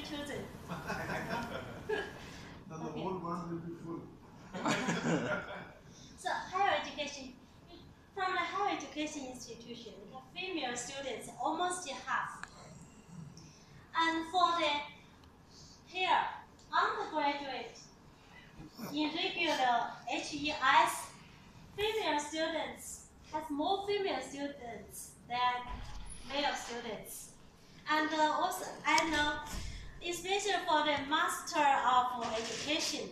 3 children. Then the whole world will be full. So higher education, from the higher education institution, we have female students almost half. And for the here, undergraduate, in regular HES, female students has more female students than male students. And also, and especially for the Master of Education,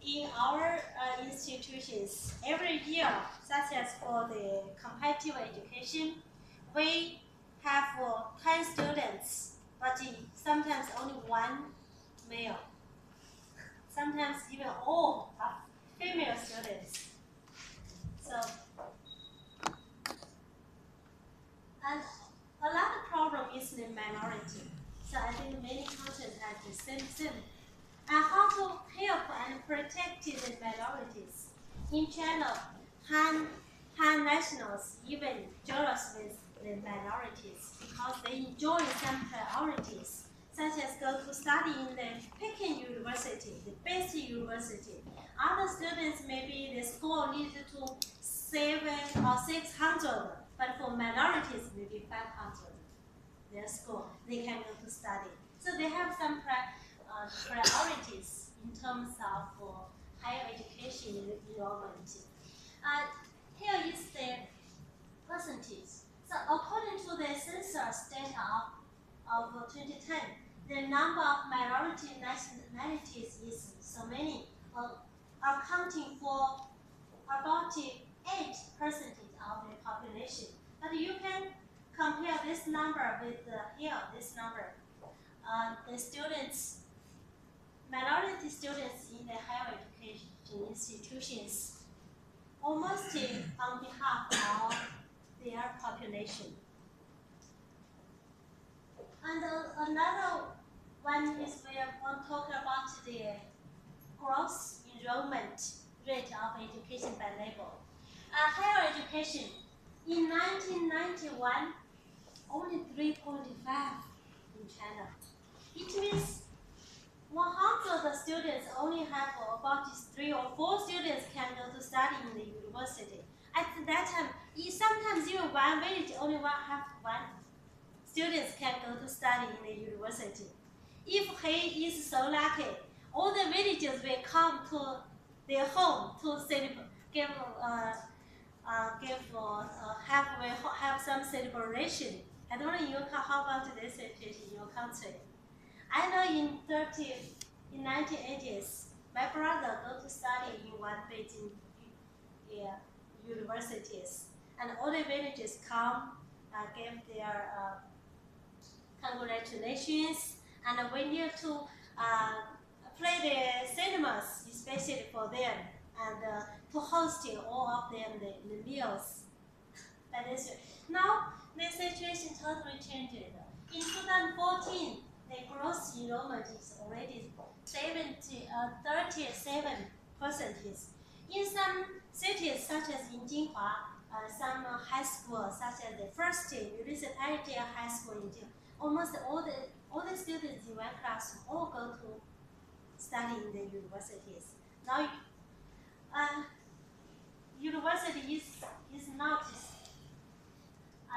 in our institutions, every year, such as for the competitive education, we have 10 students, but sometimes only 1 male. Sometimes even all are female students. So, and another problem is the minority. So I think many countries have the same. And how to help and protect the minorities. In China, Han nationals even jealous with the minorities because they enjoy some priorities, such as go to study in the Peking University, the best university. Other students maybe the score needs to 700 or 600, but for minorities maybe 500. Their score, they can go to study. So they have some priorities in terms of higher education enrollment. Here is the percentage. So according to the census data of 2010, the number of minority nationalities is so many, accounting for about 8% of the population. But you can compare this number with here, this number. The students, minority students in the higher education institutions, almost on behalf of their population. And another one is we want to talk about the gross enrollment rate of education by level. Higher education, in 1991, only 3.5 in China. It means 100 students only have about 3 or 4 students can go to study in the university. At that time, sometimes even one village only have 1 students can go to study in the university. If he is so lucky, all the villagers will come to their home to celebrate, have some celebration. I don't know how about this situation in your country. I know in 1980s, my brother go to study in one Beijing universities, and all the villagers come, give their congratulations, and we need to play the cinemas, especially for them, and to hosting all of them the meals. Now the situation totally changed. In 2014, the gross enrollment is already 37%. In some cities, such as in Jinhua, some high schools, such as the first municipality high school in Jinhua, almost all the students in one class all go to study in the universities. Now, university is not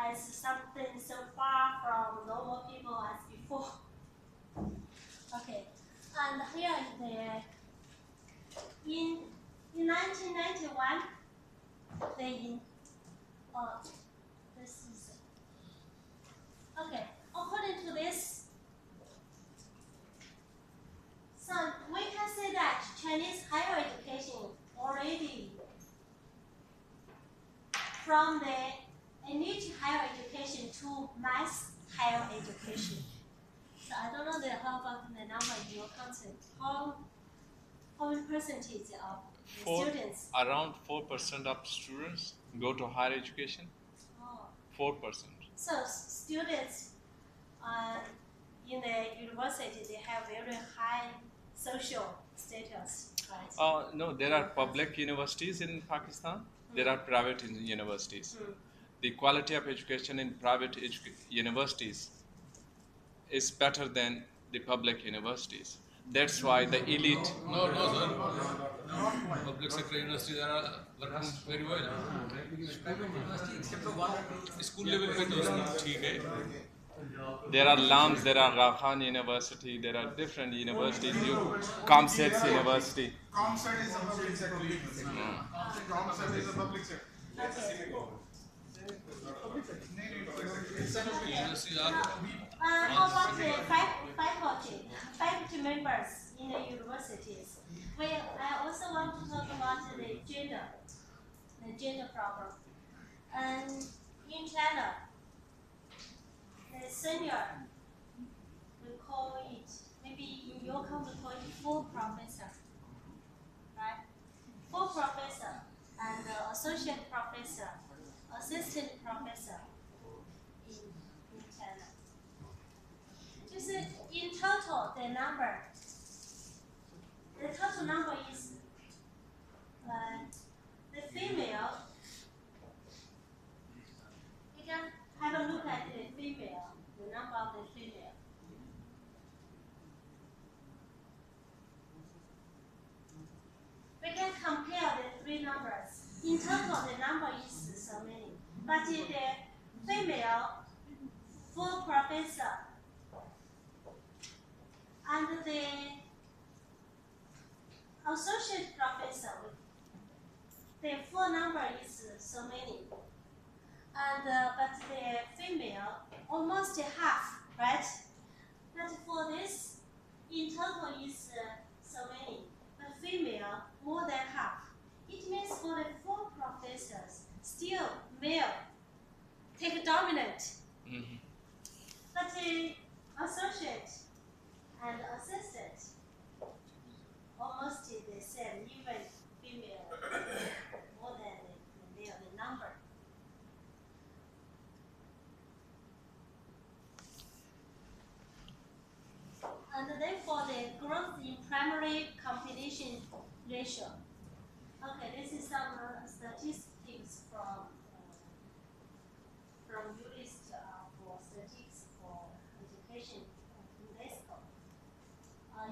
as something so far from normal people as before. Okay, and here is in 1991, this is okay. According to this, so we can say that Chinese higher education already from the elite higher education to mass higher education. So I don't know how about the number in your country. How many percentage of the students? Around 4% of students go to higher education. Oh. 4%. So students in the university, they have very high social status, right? No, there are public universities in Pakistan. There are private universities. The quality of education in private universities is better than the public universities. That's why the elite. No, no, sir. Public sector universities are working very well. School level पे तो ठीक है. There are LAMs, there are Khan University, there are different universities. ComSets University. ComSet is a public sector university. ComSet is a public sector. Universities are. How about the faculty members in the universities? Well, I also want to talk about the gender problem. And in China, the senior, we call it, maybe in your country call it full professor, right? Full professor and associate professor, assistant professor in China. Just in total, the total number is the female. You can have a look at the female, the number of the female. We can compare the three numbers. In total, the number is so many. But in the female full professor and the associate professor, the full number is so many. And but the female almost half, right? But for this, in total is so many. But female more than half. It means for the full professors, still male take dominant. Mm-hmm. But the associate and assistant almost the same, even female more than the male, the number. And then for the growth in primary competition ratio. Okay, this is some statistics from ULIST for statistics for education UNESCO.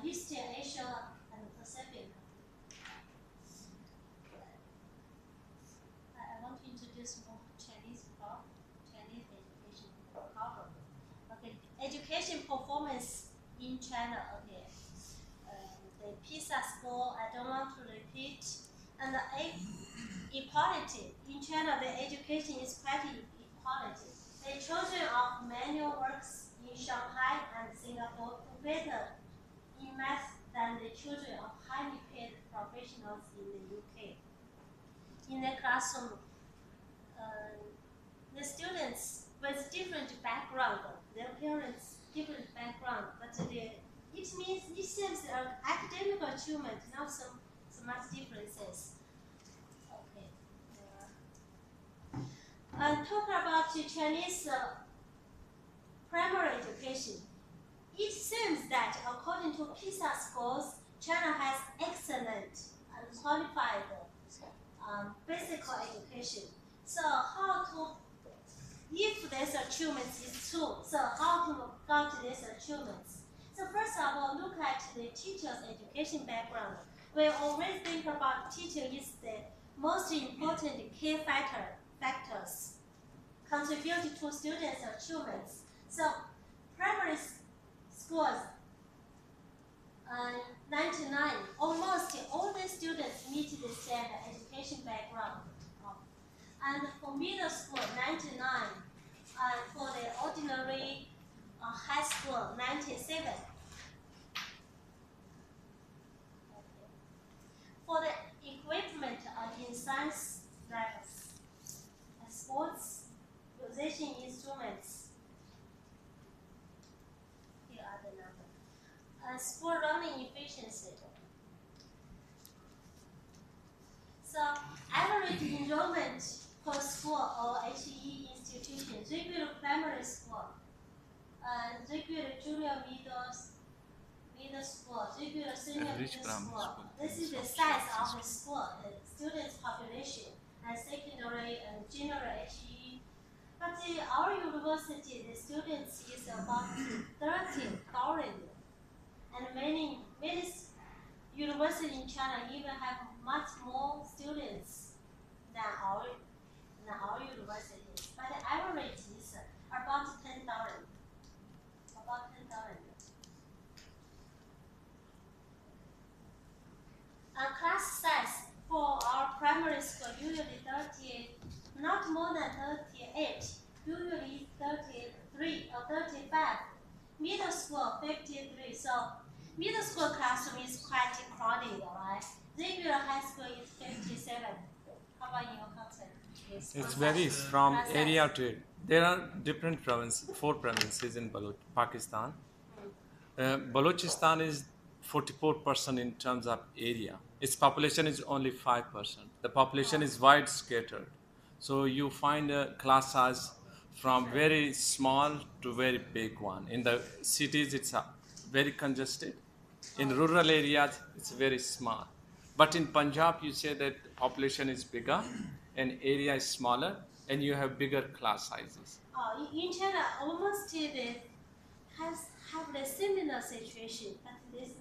Eastern Asia and Pacific. I want to introduce more Chinese education problem. Okay, education performance in China, okay. The PISA score, I don't want to repeat. And the equality. In China, the education is quite equality. The children of manual works in Shanghai and Singapore do better in math than the children of highly paid professionals in the UK. In the classroom, the students with different background, their parents different background, but it seems academic achievement, not so much differences. Okay. And talk about the Chinese primary education. It seems that according to PISA scores, China has excellent and qualified basic education. So if this achievement is true, so how to got these achievements? So first of all, look at the teacher's education background. We always think about teacher is the most important key factors contribute to students' achievements. So primary schools, 99, almost all the students meet the same education background. And for middle school, 99. And for the ordinary high school, 97. Okay. For the equipment in science labs, sports, musician instruments, here are the numbers. School learning efficiency. So average enrollment per school or HE institution, regular primary school, regular junior middle school, regular senior middle school. This is the size of the school, the students' population, and secondary and general HE. But our university, the students is about 13,000 And many universities in China even have much more students than our universities. But the average is about 10,000. About 10,000. Class size for our primary school usually 30, not more than 38, usually 33 or 35. Middle school 53. So middle school classroom is quite crowded, right? Regular high school is 57. How about your concept? It varies from area to area. There are different provinces, 4 provinces in Pakistan. Balochistan is 44% in terms of area. Its population is only 5%. The population is wide scattered. So you find a class size from very small to very big one. In the cities, it's very congested. In rural areas, it's very small. But in Punjab, you say that population is bigger and area is smaller and you have bigger class sizes. In China, almost they have the similar situation, but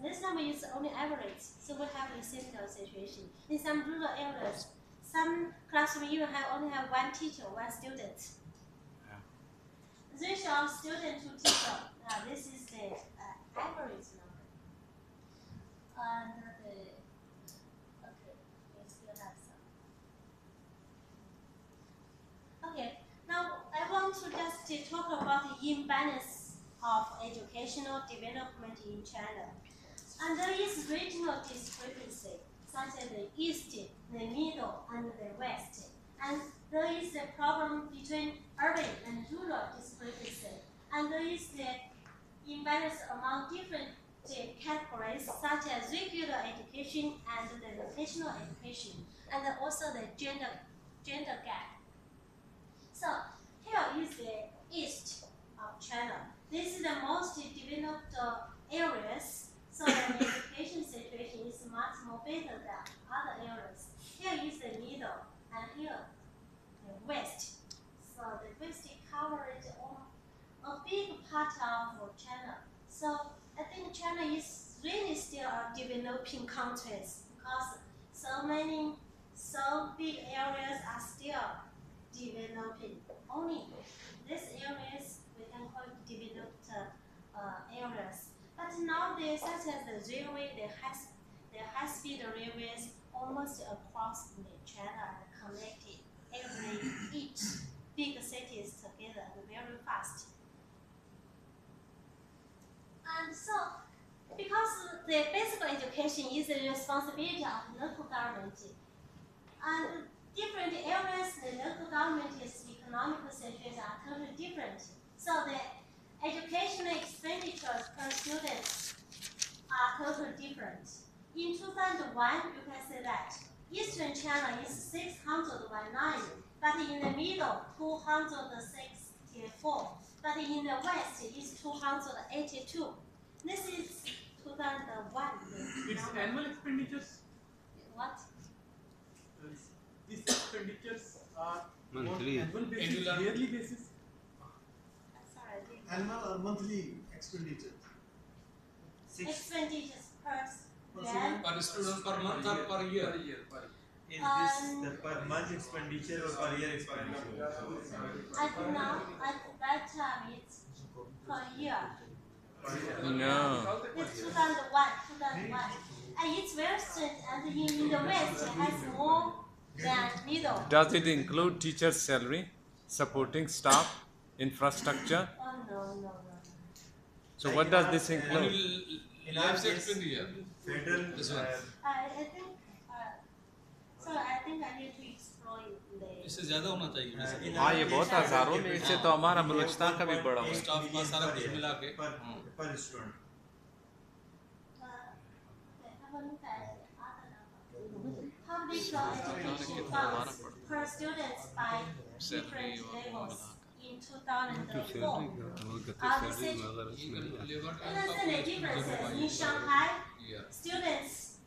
this number is only average, so we have a similar situation. In some rural areas, some classroom even only have one teacher, one student. Yeah. Ratio of student to teacher, this is the average number. And okay, we still have some. Okay, now I want to just talk about the imbalance of educational development in China. And there is regional discrepancy, such as the East, the Middle, and the West. And there is a problem between urban and rural discrepancy. And there is the imbalance among different categories, such as regular education and the vocational education, and also the gender gap. So here is the east of China. This is the most developed areas, so the education situation is much more better than other areas. Here is the middle, and here the west. So the west covers a big part of China. So I think China is really still a developing country because so big areas are still developing. Only these areas we can call developed areas. But nowadays, such as the railway, the high-speed railways almost across China are connected each big cities together very fast. And so, because the basic education is the responsibility of local government, and different areas, the local government's economic situation are totally different. So the educational expenditures per student are totally different. In 2001, you can see that Eastern China is 619, but in the middle, 264, but in the west, it's 282. This is 2001. It's annual expenditures? What? These expenditures are monthly, annual basis, yearly basis? Sorry, Annual or monthly expenditure? expenditures per per student, per month or per year? Is this the per month expenditure or per year expenditure? I think now at that time it's per year. No. It's 2001. And it's western, and in the west it has more than middle. Does it include teacher's salary, supporting staff, infrastructure? Oh no. So what does this include? In our Life case, expenditure. federal, This one. I think so. I think I need to explore the. इससे ज़्यादा होना चाहिए वैसे। हाँ ये बहुत हजारों में से तो हमारा बलूचिस्तान का भी बड़ा हुआ। स्टाफ का सारा कुछ मिला के per student. Public education funds per students by different levels in 2004. The differences in Shanghai, students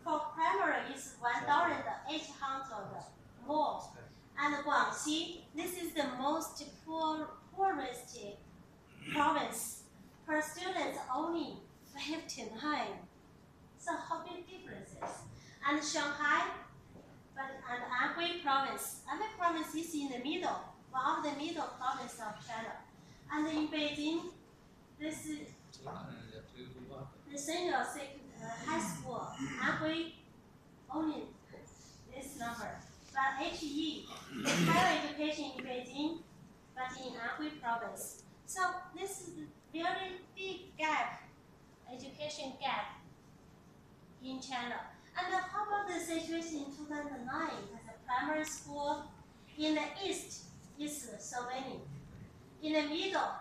for primary is 1,800 more. And Guangxi, this is the most poorest province. Per student only 59. So how big differences? And Shanghai, and Anhui province. Anhui province is in the middle, one of the middle province of China. And in Beijing, this is the senior high school, Anhui, only this number. But HE, higher education in Beijing, but in Anhui province. So this is a very big gap, education gap in China. And how about the situation in 2009 as a primary school? In the east is so many. In the middle,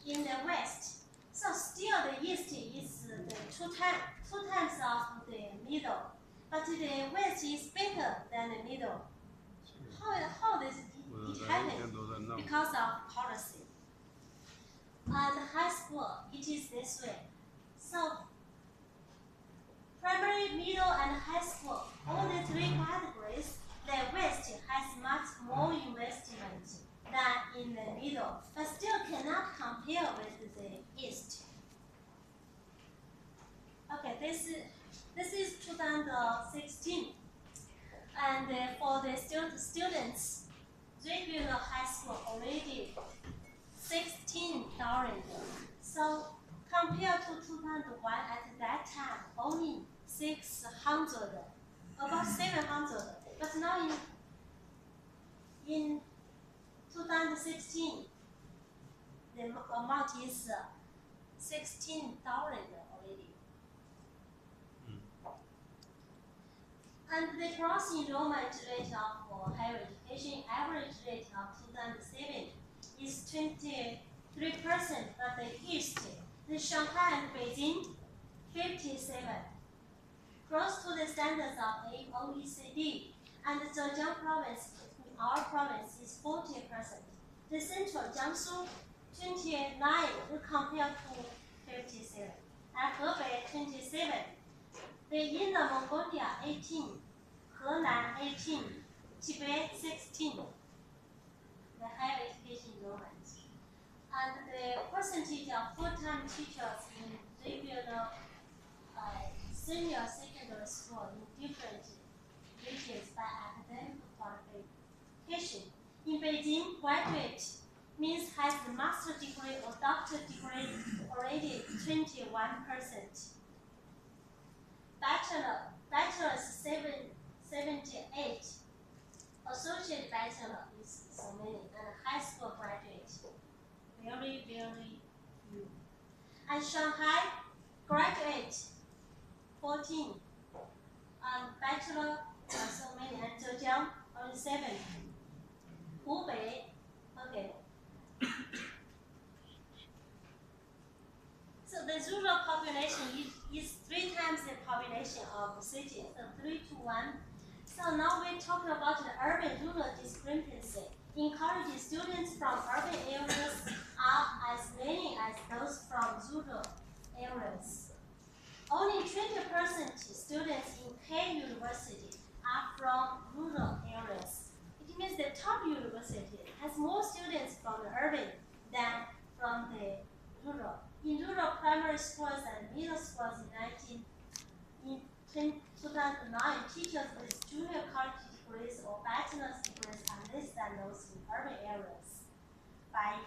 in the west. So still the east is the two times of the middle. But the west is bigger than the middle. How does it happen? Because of policy. At high school, it is this way. So primary, middle, and high school, all the three categories, the west has much more investment than in the middle, but still cannot compare with the east. Okay, this is 2016, and for the students, regular high school already 16,000. So compared to 2001, at that time only 600, about 700. But now in 2016, the amount is 16,000 already. And the gross enrollment rate of higher education, average rate of 2007 is 23%, but the East, the Shanghai and Beijing, 57, close to the standards of OECD, and the Zhejiang province, our province, is 40%. The central Jiangsu, 29 compared to 57, and Hebei, 27. The Inner Mongolia, 18, Henan, 18, Tibet, 16. The higher education enrollment. And the percentage of full-time teachers in regional senior secondary school in different regions by academic qualification. In Beijing, graduate means has the master degree or doctor degree already 21%. Bachelor's 78. Associate bachelor is so many, and high school graduate, very, very few. And Shanghai, graduate, 14. And bachelor, so many. And Zhejiang, only 7. Hubei, okay. So the rural population is 3 times the population of the city, so 3 to 1. So now we're talking about the urban-rural discrepancy. Encouraging students from urban areas are as many as those from rural areas. Only 20% students in K University are from rural areas. It means the top university has more students from the urban than from the rural. In rural primary schools and middle schools in 2009, teachers with junior college degrees or bachelor's degrees are less than those in urban areas by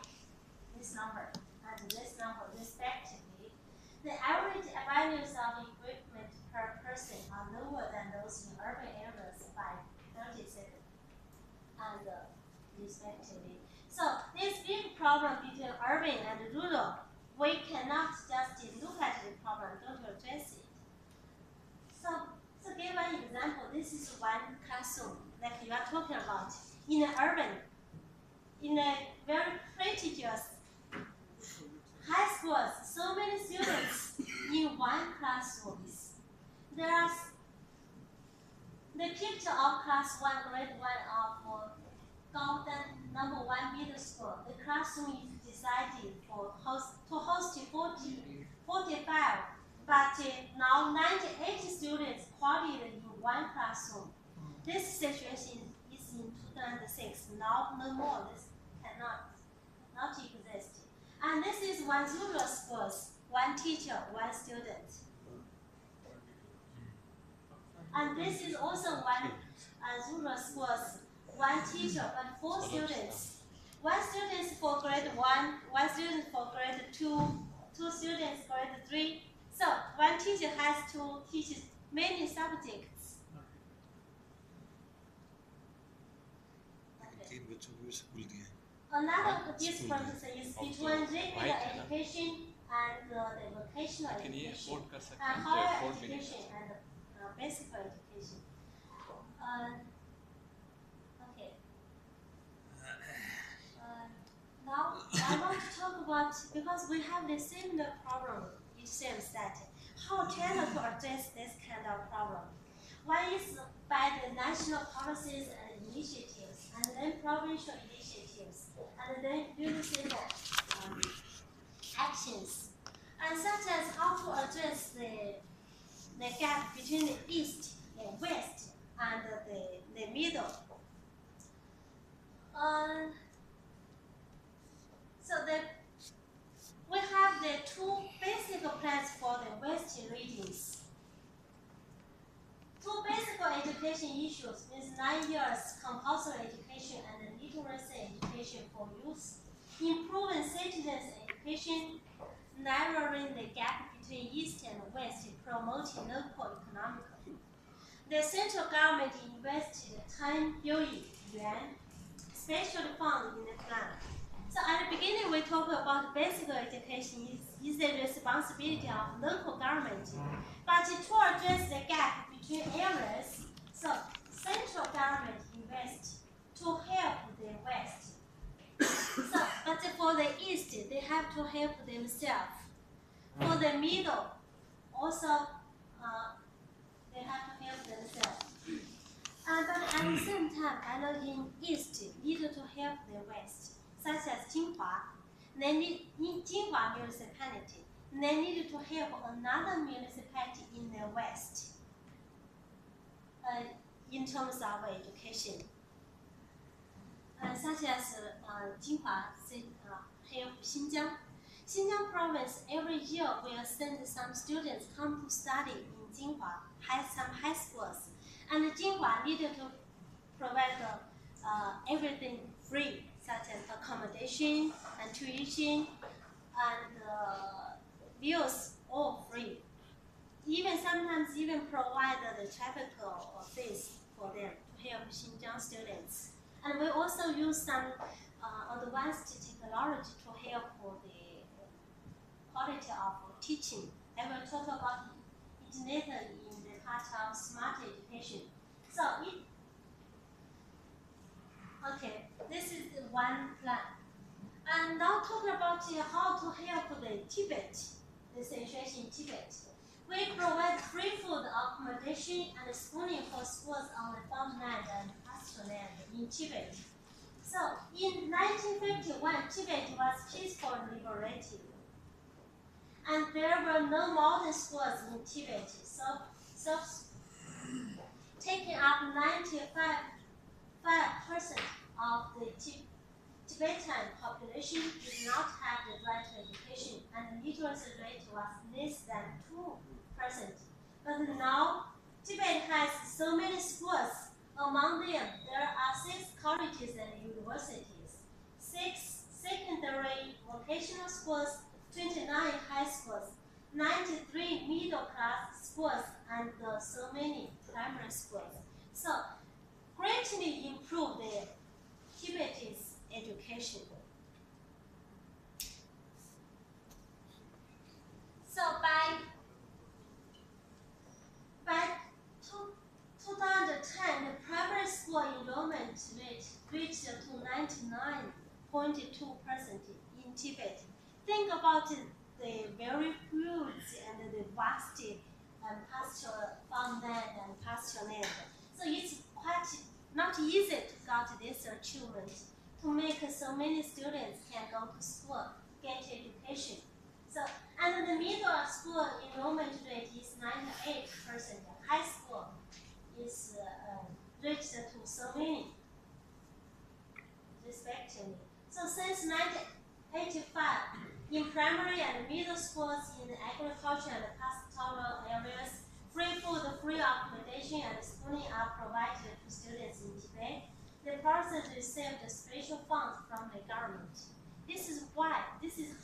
this number and this number respectively. The average values of equipment per person are lower than those in urban areas by 37 and respectively. So this big problem between urban and rural, we cannot just look at the problem, don't address it. So give an example. This is one classroom like you are talking about. In the urban, in a very prestigious high schools, so many students in one classroom. There's the picture of class 1, grade 1 of Golden number 1 middle school. The classroom is decided to host 45, but now 98 students crowded in one classroom. This situation is in 2006. Now no more. This cannot exist. And this is one rural schools. one teacher, one student. And this is also one rural schools, one teacher but 4 students. 1 student for grade 1, 1 student for grade 2, 2 students grade 3. So one teacher has to teach many subjects. Okay. Another difference is between regular education and the vocational education, higher education and basic education. Okay. Now I want to talk about, because we have the similar problem, it seems that how China to address this kind of problem. One is by the national policies and initiatives, and then provincial initiatives, and then municipal actions, and such as how to address the gap between the east and west and the middle. So we have the 2 basic plans for the western regions. 2 basic education issues means 9 years compulsory education and literacy education for youth, improving citizens' education, narrowing the gap between east and west, promoting local economic. The central government invested 10 billion yuan special fund in the plan. So at the beginning, we talk about basic education is the responsibility of local government. But to address the gap between areas, so central government invests to help the west. So, but for the east, they have to help themselves. For the middle, also they have to help themselves. But at the same time, I know in east need to help the west, such as Jinhua. They need in Jinhua municipality. They need to help another municipality in the west in terms of education. Such as Jinhua help Xinjiang. Xinjiang province every year will send some students come to study in Jinhua, some high schools. And Jinhua needed to provide everything free, such as accommodation and tuition and meals, all free. Even sometimes provide the traffic fees for them to help Xinjiang students. And we also use some advanced technology to help the quality of teaching. I will talk about it later in the part of smart education. So okay, this is the one plan. And now talking about how to help the Tibet, the situation in Tibet. We provide free food, accommodation, and schooling for schools on the farmland and pasture land in Tibet. So in 1951, Tibet was peacefully liberated. And there were no modern schools in Tibet, so taking up 95% of the Tibetan population did not have the right to education, and the literacy rate was less than 2%. But now, Tibet has so many schools. Among them, there are 6 colleges and universities, 6 secondary vocational schools, 29 high schools, 93 middle-class schools, and so many primary schools. So, greatly improve the Tibet's education. So by 2010, the primary school enrollment rate reached to 99.2% in Tibet. Think about the very huge and the vast pasture farmland and pasture land. So it's quite not easy to get this achievement, to make so many students can go to school, get education. So, and the middle school enrollment rate is 98%. High school is reached to so many, respectively. So since 1985, In primary and middle schools, in agriculture and pastoral areas, free food, free accommodation, and schooling are provided to students in Tibet. The persons received special funds from the government. This is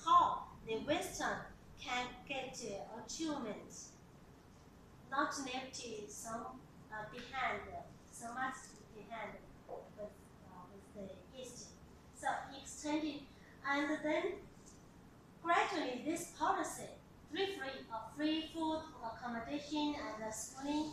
how the Western can get achievement, not left so much behind with the East. So extending, and then gradually this policy, free food, accommodation, and schooling,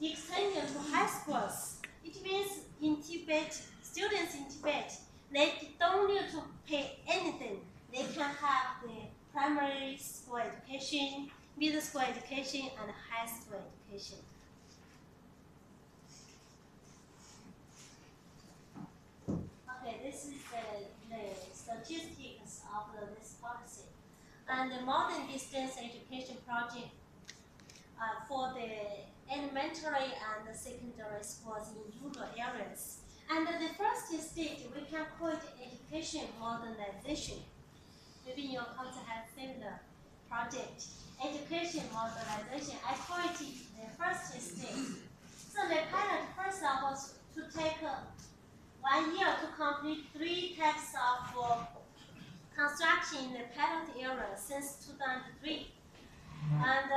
extended to high schools. It means in Tibet, students in Tibet, they don't need to pay anything. They can have the primary school education, middle school education, and high school education. Okay, this is the statistics of this policy. And the modern distance education project for the elementary and the secondary schools in rural areas. And the first stage, we can call it education modernization. Maybe your country has similar project. Education modernization, I call it the first stage. So the pilot first was to take 1 year to complete 3 types of construction in the pilot area since 2003. And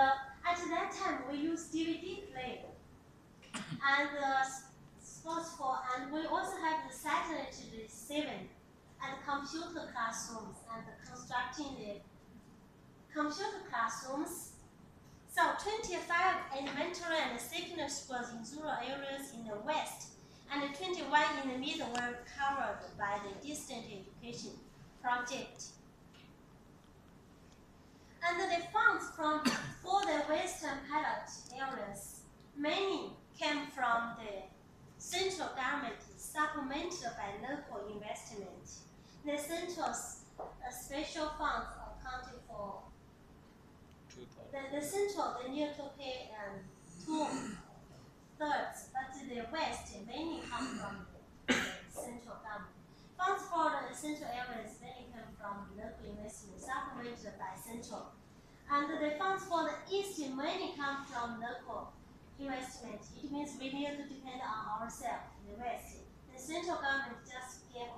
at that time, we used DVD play and sports for, and we also have the satellite receiving and computer classrooms and constructing the computer classrooms. So 25 elementary and secondary schools in rural areas in the west and 21 in the middle were covered by the distant education project. And the funds for the western pilot areas mainly came from the central government, supplemented by local investment. The central special funds accounted for the central, they need to pay 2/3, but the west mainly come from the central government. Funds for the central areas mainly come from local investment, supplemented by central. And the funds for the east mainly come from local investment. It means we need to depend on ourselves in the west. The central government just gave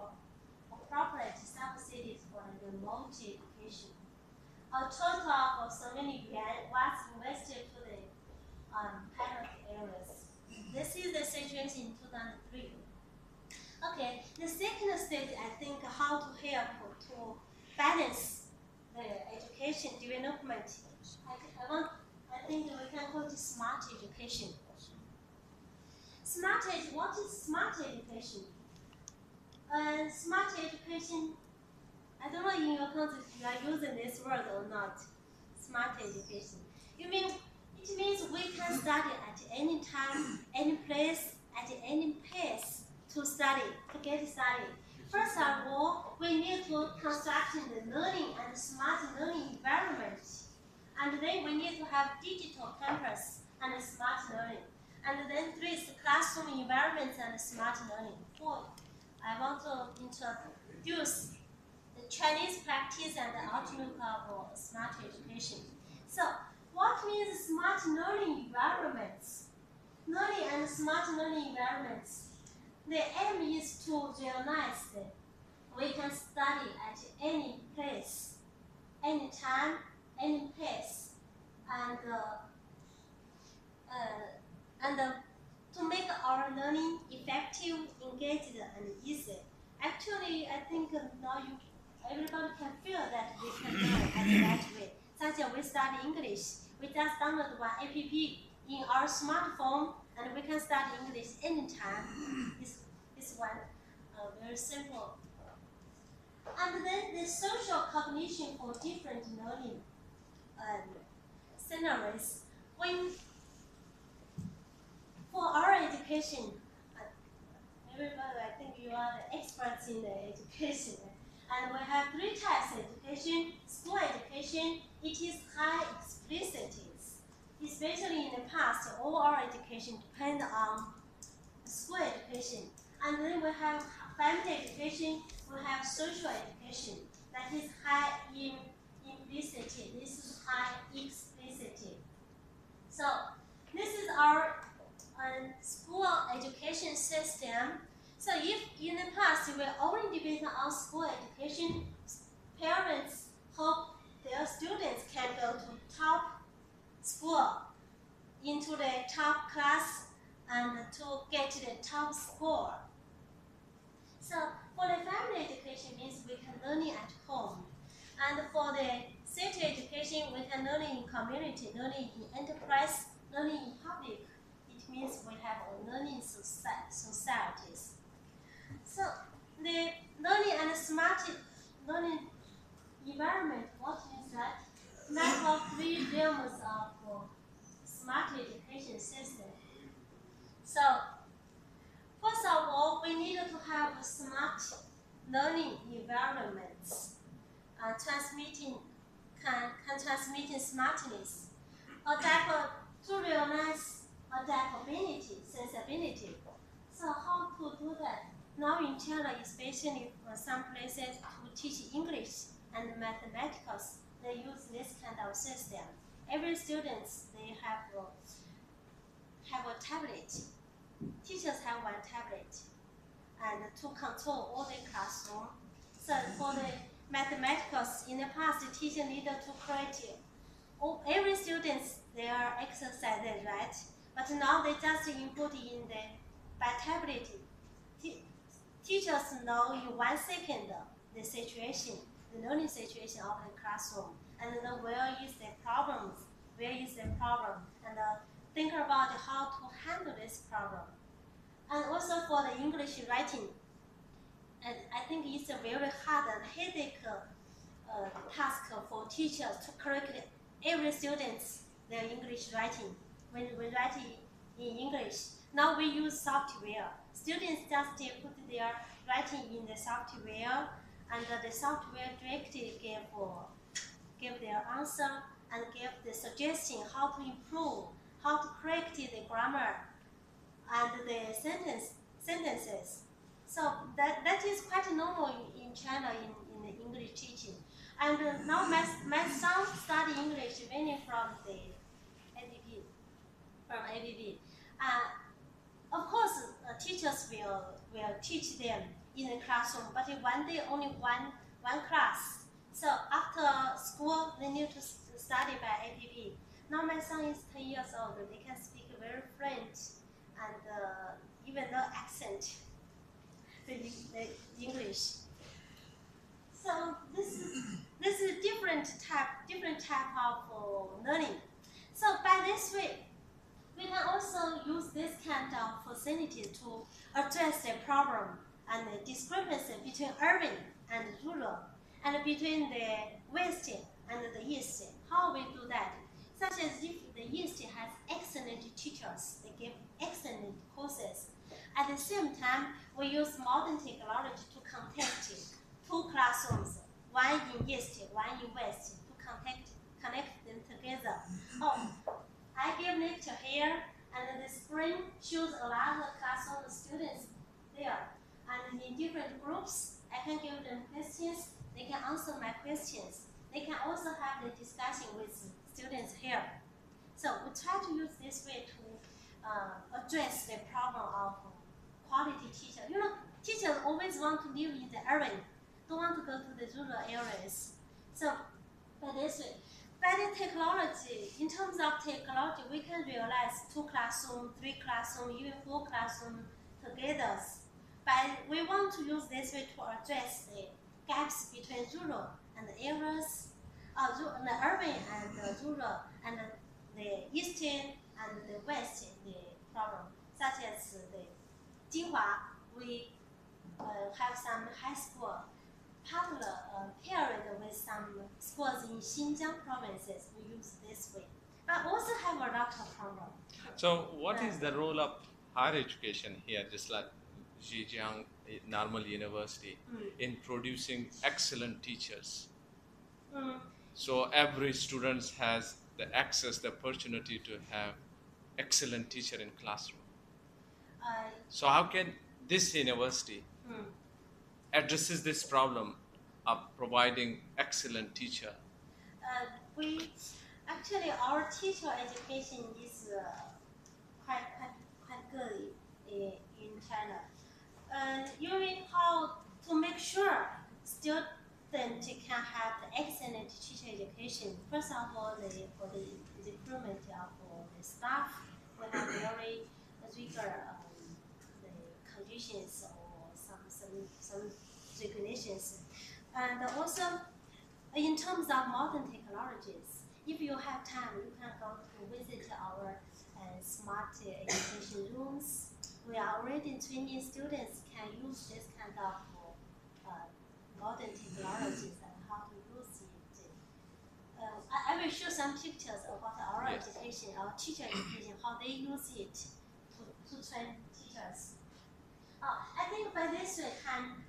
appropriate subsidies for the remote education. A total of so many yuan was invested to the pilot areas. This is the situation in 2003. Okay, the second stage, I think, how to help to balance the education development. I think we can call it smart education. What is smart education? Smart education, I don't know in your country if you are using this word or not. Smart education. It means we can study at any time, any place, at any pace to study, to get study. First of all, we need to construct the learning and smart learning environment. And then we need to have digital campus and smart learning. And then 3 is classroom environment and smart learning. 4, I want to introduce the Chinese practice and the outlook of smart education. So, what means smart learning environments? Learning and smart learning environments. The aim is to realize that we can study at any place, any time, any pace, and to make our learning effective, engaged, and easy. Actually, I think now everybody can feel that we can learn at that way. Such as we study English, we just download one app in our smartphone, and we can study English anytime. This one very simple. And then the social cognition for different learning scenarios. For our education, everybody, I think you are the experts in the education. And we have 3 types of education. School education, it is high explicities. Especially in the past, all our education depend on school education. And then we have family education, we have social education that is high in implicity, this is high explicity. So this is our school education system. So if in the past we only depend on school education, parents hope their students can go to top school, into the top class, and to get the top score. So for the family education means we can learn it at home. And for the city education, we can learn it in community, learn it in enterprise, learn it in public. It means we have a learning societies. So the learning and smart learning environment, what is that? That are three realms of smart education system. So first of all, we need to have a smart learning environments, transmitting smartness, to realize adaptability, sensibility. So how to do that? Now in China, especially some places to teach English and mathematics, they use this kind of system. Every student, they have a tablet. Teachers have one tablet, and to control all the classroom. So for the mathematics, in the past, the teacher needed to create every student their exercises, right? But now they just input in by tablet. Teachers know in 1 second the situation, the learning situation of the classroom, and know where is the problem, and think about how to handle this problem. And also for the English writing, and I think it's a very hard and headache task for teachers to correct every student's their English writing when writing in English. Now we use software. Students just put their writing in the software, and the software directly give their answer and give the suggestion how to improve, how to correct the grammar and the sentences. So that is quite normal in China in the English teaching. And now my son study English mainly from the ABB. Of course, teachers will teach them in the classroom, but one day only one class. So after school, they need to study by ABB. Now my son is 10 years old. They can speak very French and even no accent, the English. So this is different type of learning. So by this way, we can also use this kind of facility to address the problem and the discrepancy between urban and rural, and between the West and the East. How we do that? Such as if the East has excellent teachers, they give excellent courses. At the same time, we use modern technology to connect two classrooms, one in East, one in West, to connect them together. Oh, I give lecture here, and the screen shows a lot of classroom students there. And in different groups, I can give them questions, they can answer my questions. They can also have the discussion with students here. So we try to use this way to address the problem of quality teacher. You know, teachers always want to live in the urban, don't want to go to the rural areas. So by this way, by the technology, in terms of technology, we can realize 2 classrooms, 3 classrooms, even 4 classrooms together. But we want to use this way to address the gaps between rural and the areas, the urban and the rural, and the eastern and the west, the problem, such as the Jinhua. We have some high school paired with some schools in Xinjiang provinces. We use this way, but also have a lot of problems. So what is the role of higher education here, just like Zhijiang Normal University, in producing excellent teachers? So every student has the access, the opportunity to have excellent teacher in classroom. So how can this university addresses this problem of providing excellent teacher? we actually our teacher education is quite good in China. And usually how to make sure student can have the excellent teacher education. First of all, for the recruitment of the staff, we have very rigorous the conditions or some regulations. And also, in terms of modern technologies, if you have time, you can go to visit our smart education rooms. We are already training students can use this kind of modern technologies and how to use it. I will show some pictures about our education, our teacher education, how they use it to train teachers. I think by this we can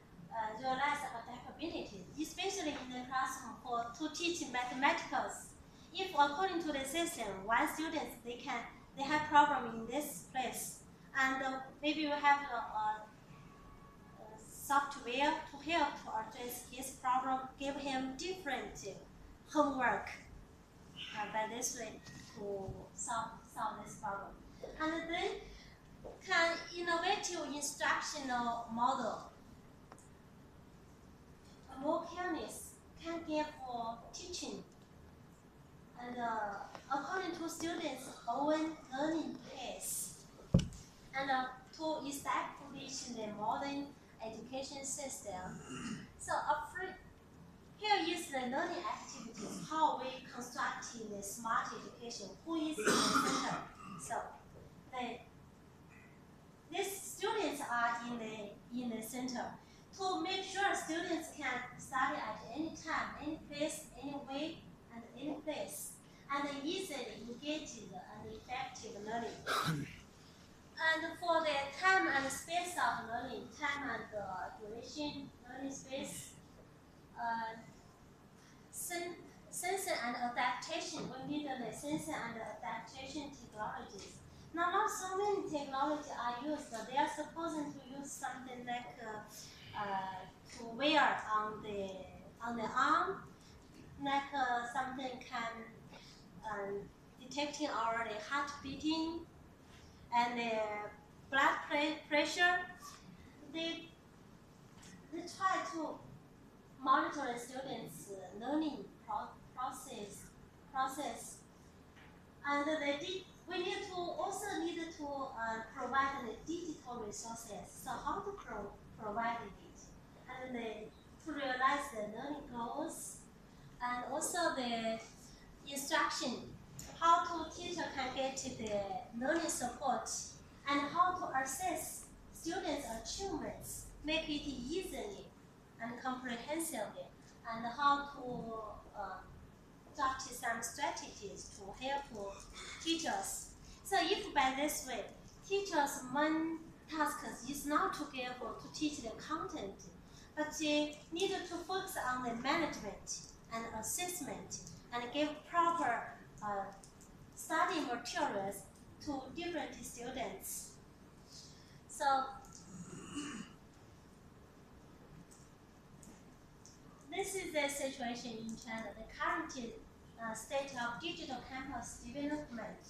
realize adaptability, especially in the classroom to teach mathematics. If according to the system, one student they have problem in this place, and maybe we have software to help to address his problem, give him different homework by this way to solve this problem. And then can innovative instructional model, more careless, can give for teaching and according to students' own learning pace, and to establish the modern education system. So here is the learning activities, how we constructing the smart education, who is in the center. So these students are in the center to make sure students can study at any time, any place, any way, and any place, and easily engaged and effective learning. And for the time and space of learning, time and duration, learning space, sensor and adaptation, we need the sensor and adaptation technologies. Now, not so many technologies are used. They are supposed to use something like to wear on the arm, like something can detecting our heart beating and blood pressure. They try to monitor the students' learning process, and we also need to provide the digital resources. So how to provide it, and to realize the learning goals, and also the instruction, how to teacher can get the learning support, and how to assess students' achievements, make it easily and comprehensively, and how to practice some strategies to help teachers. So if by this way, teachers' main task is not to be able to teach the content, but they need to focus on the management and assessment and give proper study materials to different students. So this is the situation in China, the current state of digital campus development.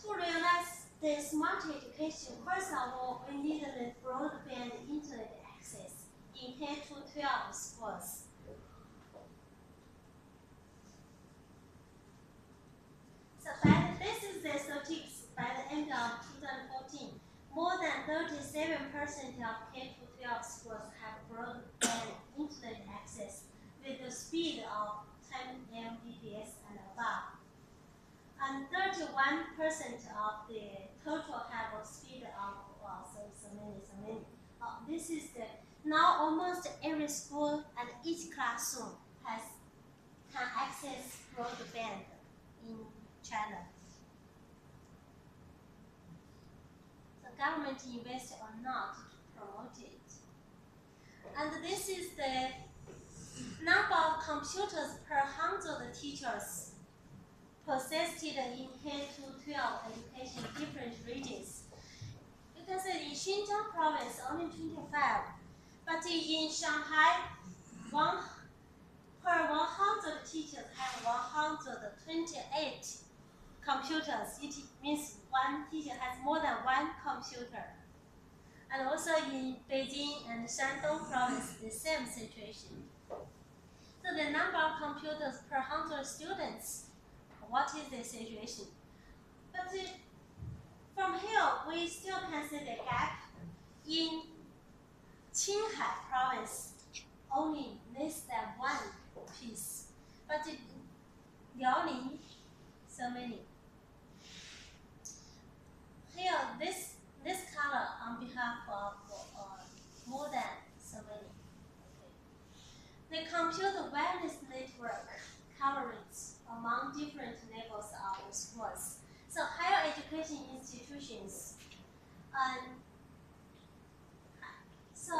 To realize the smart education, first of all, we need the broadband internet access in K-12 schools. So this is the statistics by the end of 2014. More than 37% of K-12 schools have broadband internet access with the speed of 10 Mbps and above. And 31% of the total have a speed of so many. This is now almost every school and each classroom can access broadband in China. The government invests or not to promote it. And this is the number of computers per 100 teachers possessed in K-12 education in different regions. You can see in Xinjiang province only 25, but in Shanghai, per 100 teachers have 128 computers. It means one teacher has more than one computer. And also in Beijing and Shandong province, the same situation. So the number of computers per 100 students, what is the situation? But from here, we still can see the gap. In Qinghai province, only less than one piece. But in Liaoning, so many. Here, this color on behalf of more than so many. Okay. The computer wireless network coverage among different levels of schools. So higher education institutions. So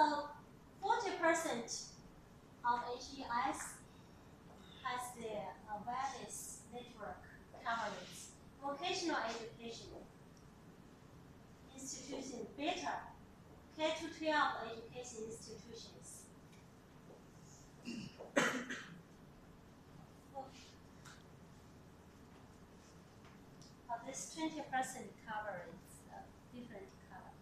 40% of HEIs has the wireless network coverage. Vocational education institution better. K-12 education institutions. This 20% coverage, different color.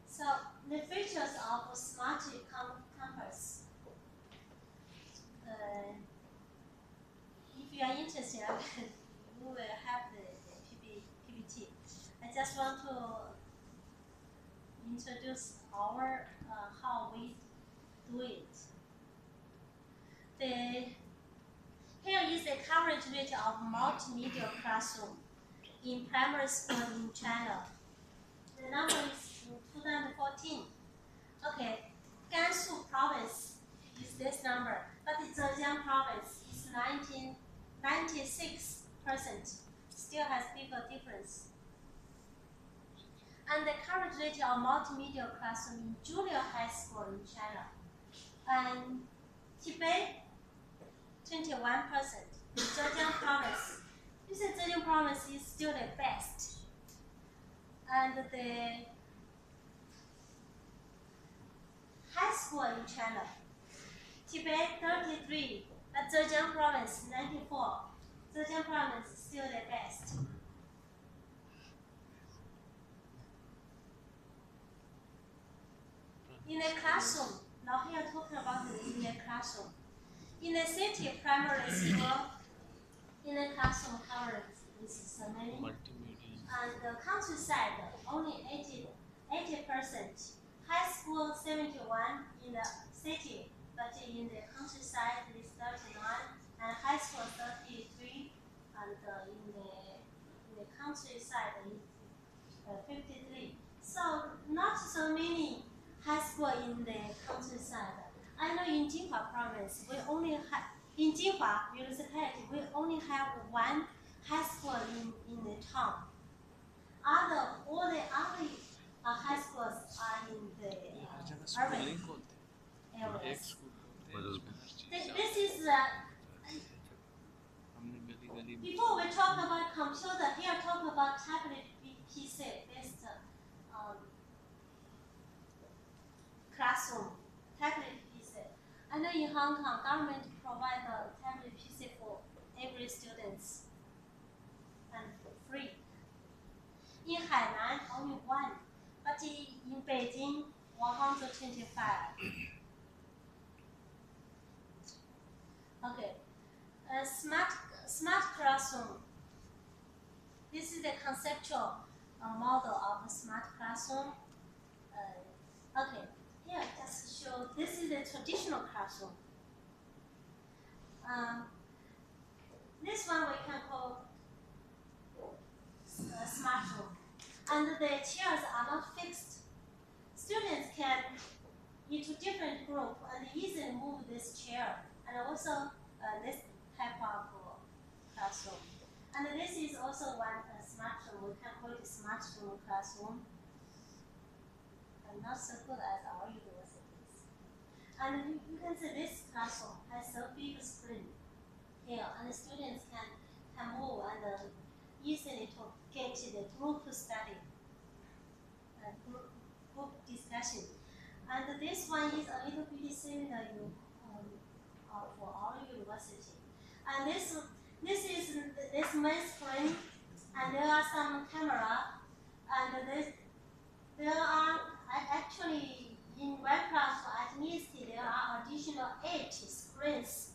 So the features of smart campus. If you are interested, you will have the PPT. I just want to introduce our how we do it. Here is the coverage rate of multimedia classroom in primary school in China. The number is in 2014. Okay, Gansu province is this number, but the Zhejiang province is 96%. Still has bigger difference. And the coverage rate of multimedia classroom in junior high school in China. And Tibet, 21%. Zhejiang province. You say Zhejiang province is still the best. And the high school in China. Tibet 33, but Zhejiang province 94. Zhejiang province is still the best. In the classroom, now here talking about in the classroom. In the city primary school, in the classroom coverage is so many. And the countryside, only 80%. High school 71 in the city, but in the countryside is 39, and high school 33, and in the countryside is 53. So not so many high school in the countryside. I know in Jinhua province, we only have in Jinhua municipality we only have one high school in the town. All the other high schools are in the urban areas. This is before we talk about computer, here talk about tablet PC based classroom. Tablet PC. I know in Hong Kong, government provide a tablet PC for every student and for free. In Hainan, only one, but in Beijing, 125. Okay, smart classroom. This is the conceptual model of a smart classroom. Okay, here just show. This is the traditional classroom. This one we can call smart room. And the chairs are not fixed. Students can into different group and easily move this chair. And also this type of classroom. And this is also one smart room. We can call it smart room classroom. And not so good as our universities. And you can see this classroom has so big screen here, and the students can move and easily to get the group study, group discussion. And this one is a little bit pretty similar for our university. And this main screen, and there are some camera, and there are actually in one class at least there are additional 8 screens.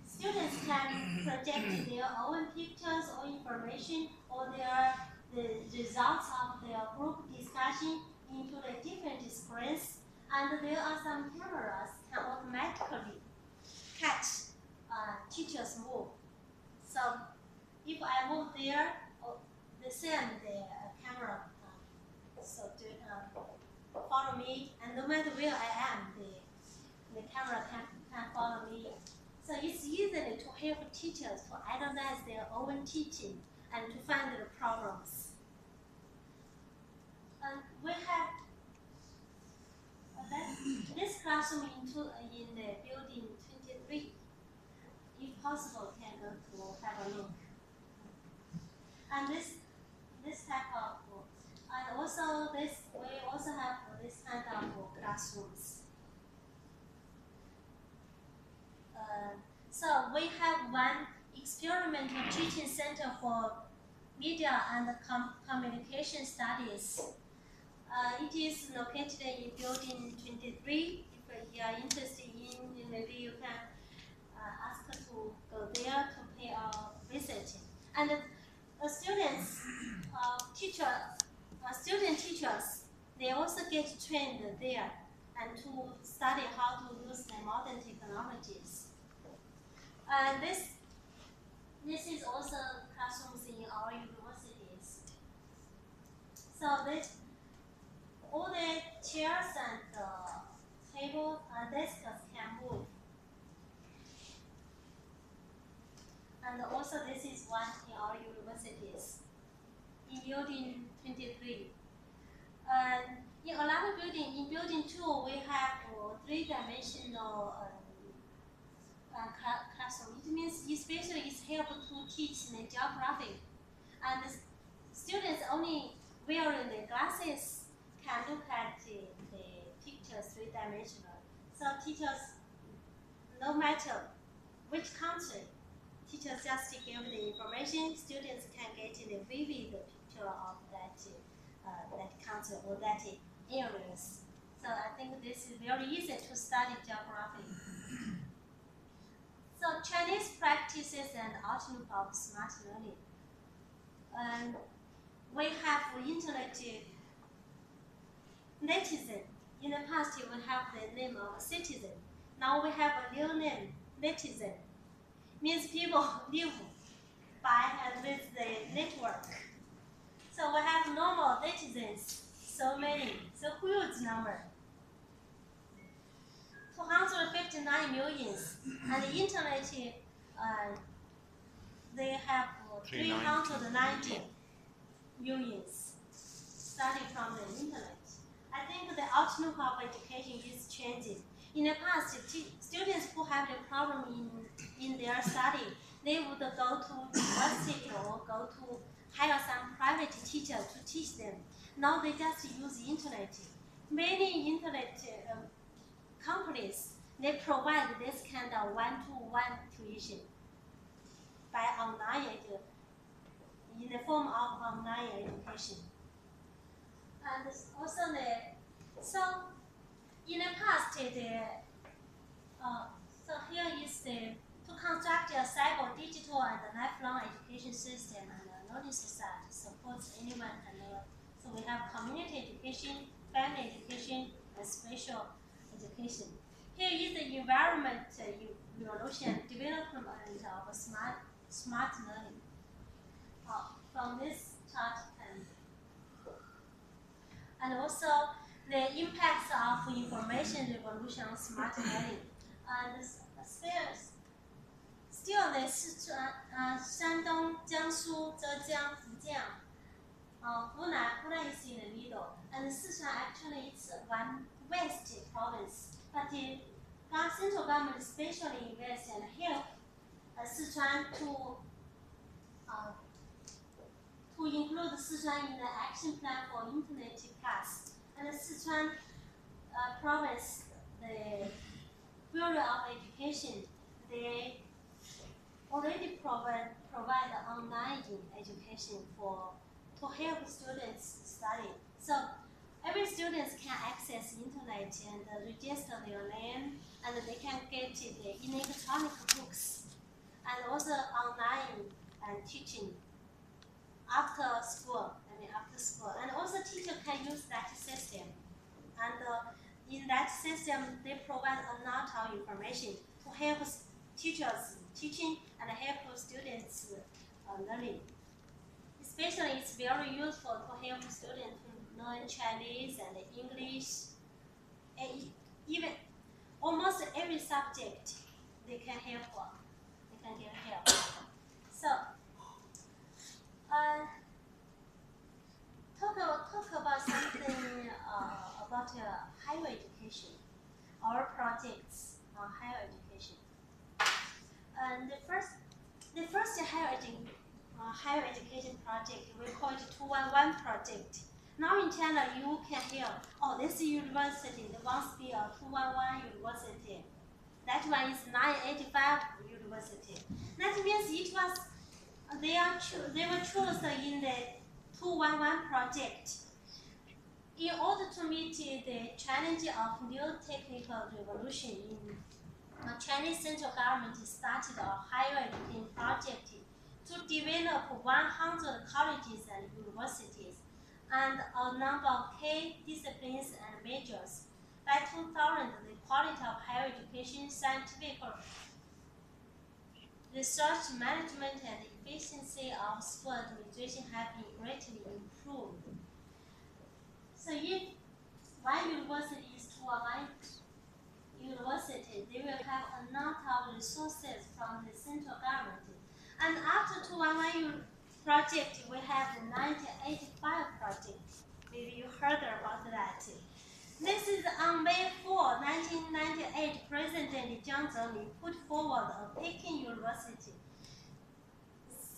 Students can project their own pictures or information or the results of their group discussion into the different screens, and there are some cameras can automatically catch teachers move. So if I move there, the same the camera follow me, and no matter where I am, the camera can follow me. So it's easy to help teachers to analyze their own teaching and to find the problems. And we have this classroom in the building 23. If possible, can go to have a look. And this type of, and also we also have this kind of classrooms. So we have one experimental teaching center for media and communication studies. It is located in building 23. If you are interested in, maybe you can ask to go there to pay a visit. And student teachers, they also get trained there and to study how to use the modern technologies. And this is also classrooms in our universities. So all the chairs and tables and desks can move. And also this is one in our universities, in building 23. And in another building, in building 2, we have 3-dimensional classroom. It means especially it's helpful to teach the geography. And the students only wearing the glasses can look at the pictures 3-dimensional. So teachers, no matter which country, teachers just give the information, students can get the vivid picture of that country or that areas. So I think this is very easy to study geography. So Chinese practices and outlook of smart learning. And we have internet netizen. In the past, we have the name of citizen. Now we have a new name, netizen. Means people live by and with the network. So we have normal netizens, so many, so huge number. 259 millions, and the internet, they have 390 millions starting from the internet. I think the outlook of education is changing. In the past, students who have a problem in their study, they would go to university or go to hire some private teacher to teach them. Now they just use the internet. Many internet companies, they provide this kind of one-to-one tuition by online in the form of online education. And also so in the past, so here is to construct a cyber, digital, and lifelong education system and a learning society supports anyone can learn. So we have community education, family education, and special education. Here is the environment evolution, development of smart learning. From this chart and also the impacts of information revolution on smart learning. And still the Sichuan, Shandong, Jiangsu, Zhejiang, Fujian, Hunan is in the middle, and Sichuan actually it's one west province. But the central government especially invests and help Sichuan to include Sichuan in the action plan for internet class. And the Sichuan province the Bureau of Education, they already provide online education to help students study. So every student can access internet and register their name, and they can get the electronic books and also online teaching after school. And also teacher can use that system. And in that system, they provide a lot of information to help teachers teaching and help students learning. Especially, it's very useful to help students to learn Chinese and English, and even almost every subject they can help. They can get help. So, talk about something about higher education. Our projects on higher education. And the first higher education project we call it 211 project. Now in China, you can hear, oh, this university wants to be a 211 university. That one is 985 university. That means it was they were chosen in the 211 project in order to meet the challenge of new technical revolution. In Chinese central government started a higher education project to develop 100 colleges and universities and a number of key disciplines and majors. By 2000, the quality of higher education, scientific research, management, and efficiency of school administration have been greatly improved. So if one university is to one university, they will have a lot of resources from the central government. And after 211 project, we have the 1985 project. Maybe you heard about that. This is on May 4, 1998, President Jiang Zemin put forward a Peking University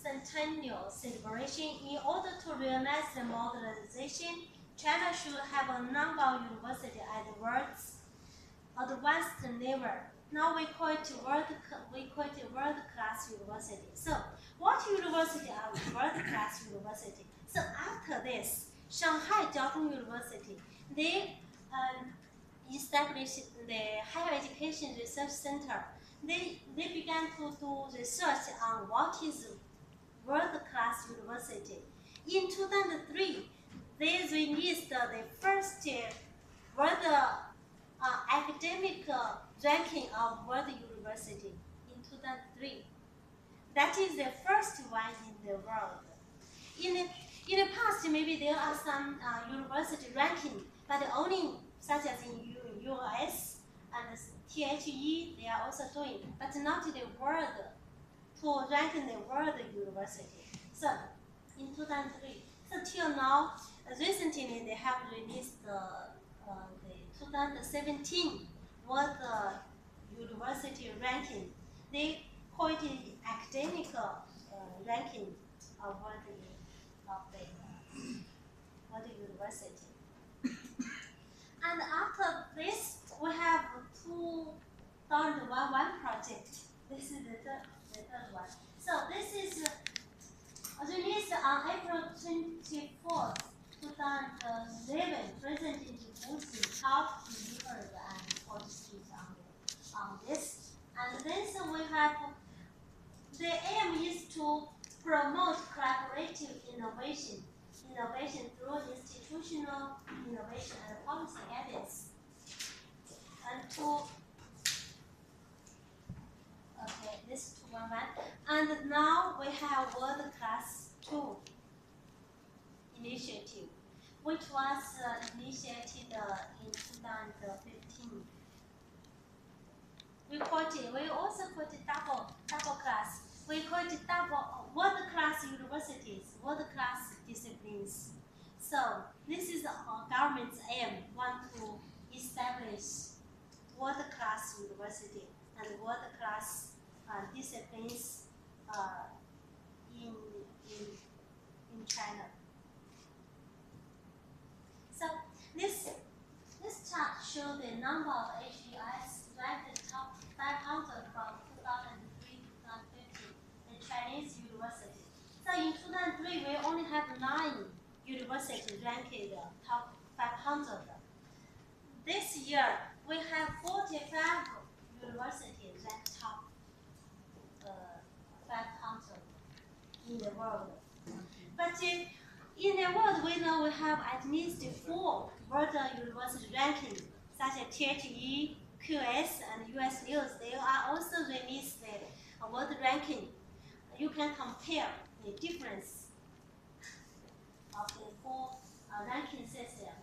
centennial celebration. In order to realize the modernization, China should have a number of universities at the world's advanced level. Now we call it world-class university. So, what university are world-class university? So after this, Shanghai Jiaotong University, they established the Higher Education Research Center. They began to do research on what is world-class university. In 2003, they released the first world academic ranking of world university in 2003. That is the first one in the world. In the past, maybe there are some university ranking, but only such as in US and THE, they are also doing, but not the world, to rank the world university. So, in 2003. So till now, recently they have released the 2017 World University ranking. They call it academic ranking of world university. And after this, we have 2011 project. This is the third one. So this is released on April 24th, 2011. President Jinhua talked delivered and policies on this. And then so we have the aim is to promote collaborative innovation through institutional innovation and policy guidance, and this 211. And now we have World Class 2 initiative, which was initiated in 2015. We also call it double class. We call it world class universities, world class disciplines. So this is our government's aim, want to establish world class university and world class disciplines in China. So this chart shows the number of HE So in 2003, we only had 9 universities ranked top 500. This year, we have 45 universities ranked top 500 in the world. But in the world, we know we have at least 4 world university rankings, such as THE, QS, and US News. They are also released the world ranking. You can compare the difference of the 4 ranking system.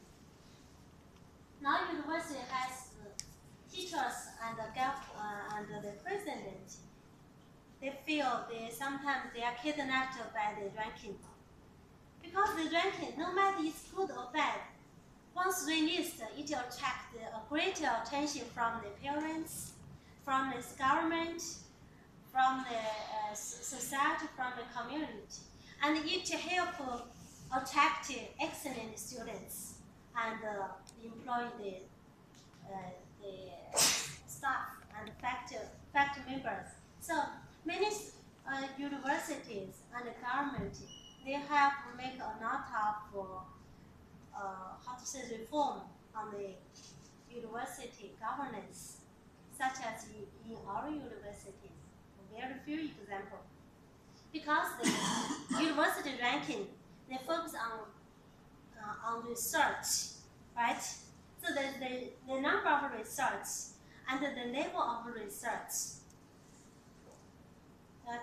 Now, university has teachers and the president. They feel sometimes they are kidnapped by the ranking. Because the ranking, no matter it's good or bad, once released, it attracts greater attention from the parents, from the government, from the society, from the community. And it helps attract excellent students and employ the staff and faculty members. So many universities and the government, they have made a lot of reform on the university governance, such as in our universities. Very few examples. Because the university ranking, they focus on research, right? So the number of research and the level of research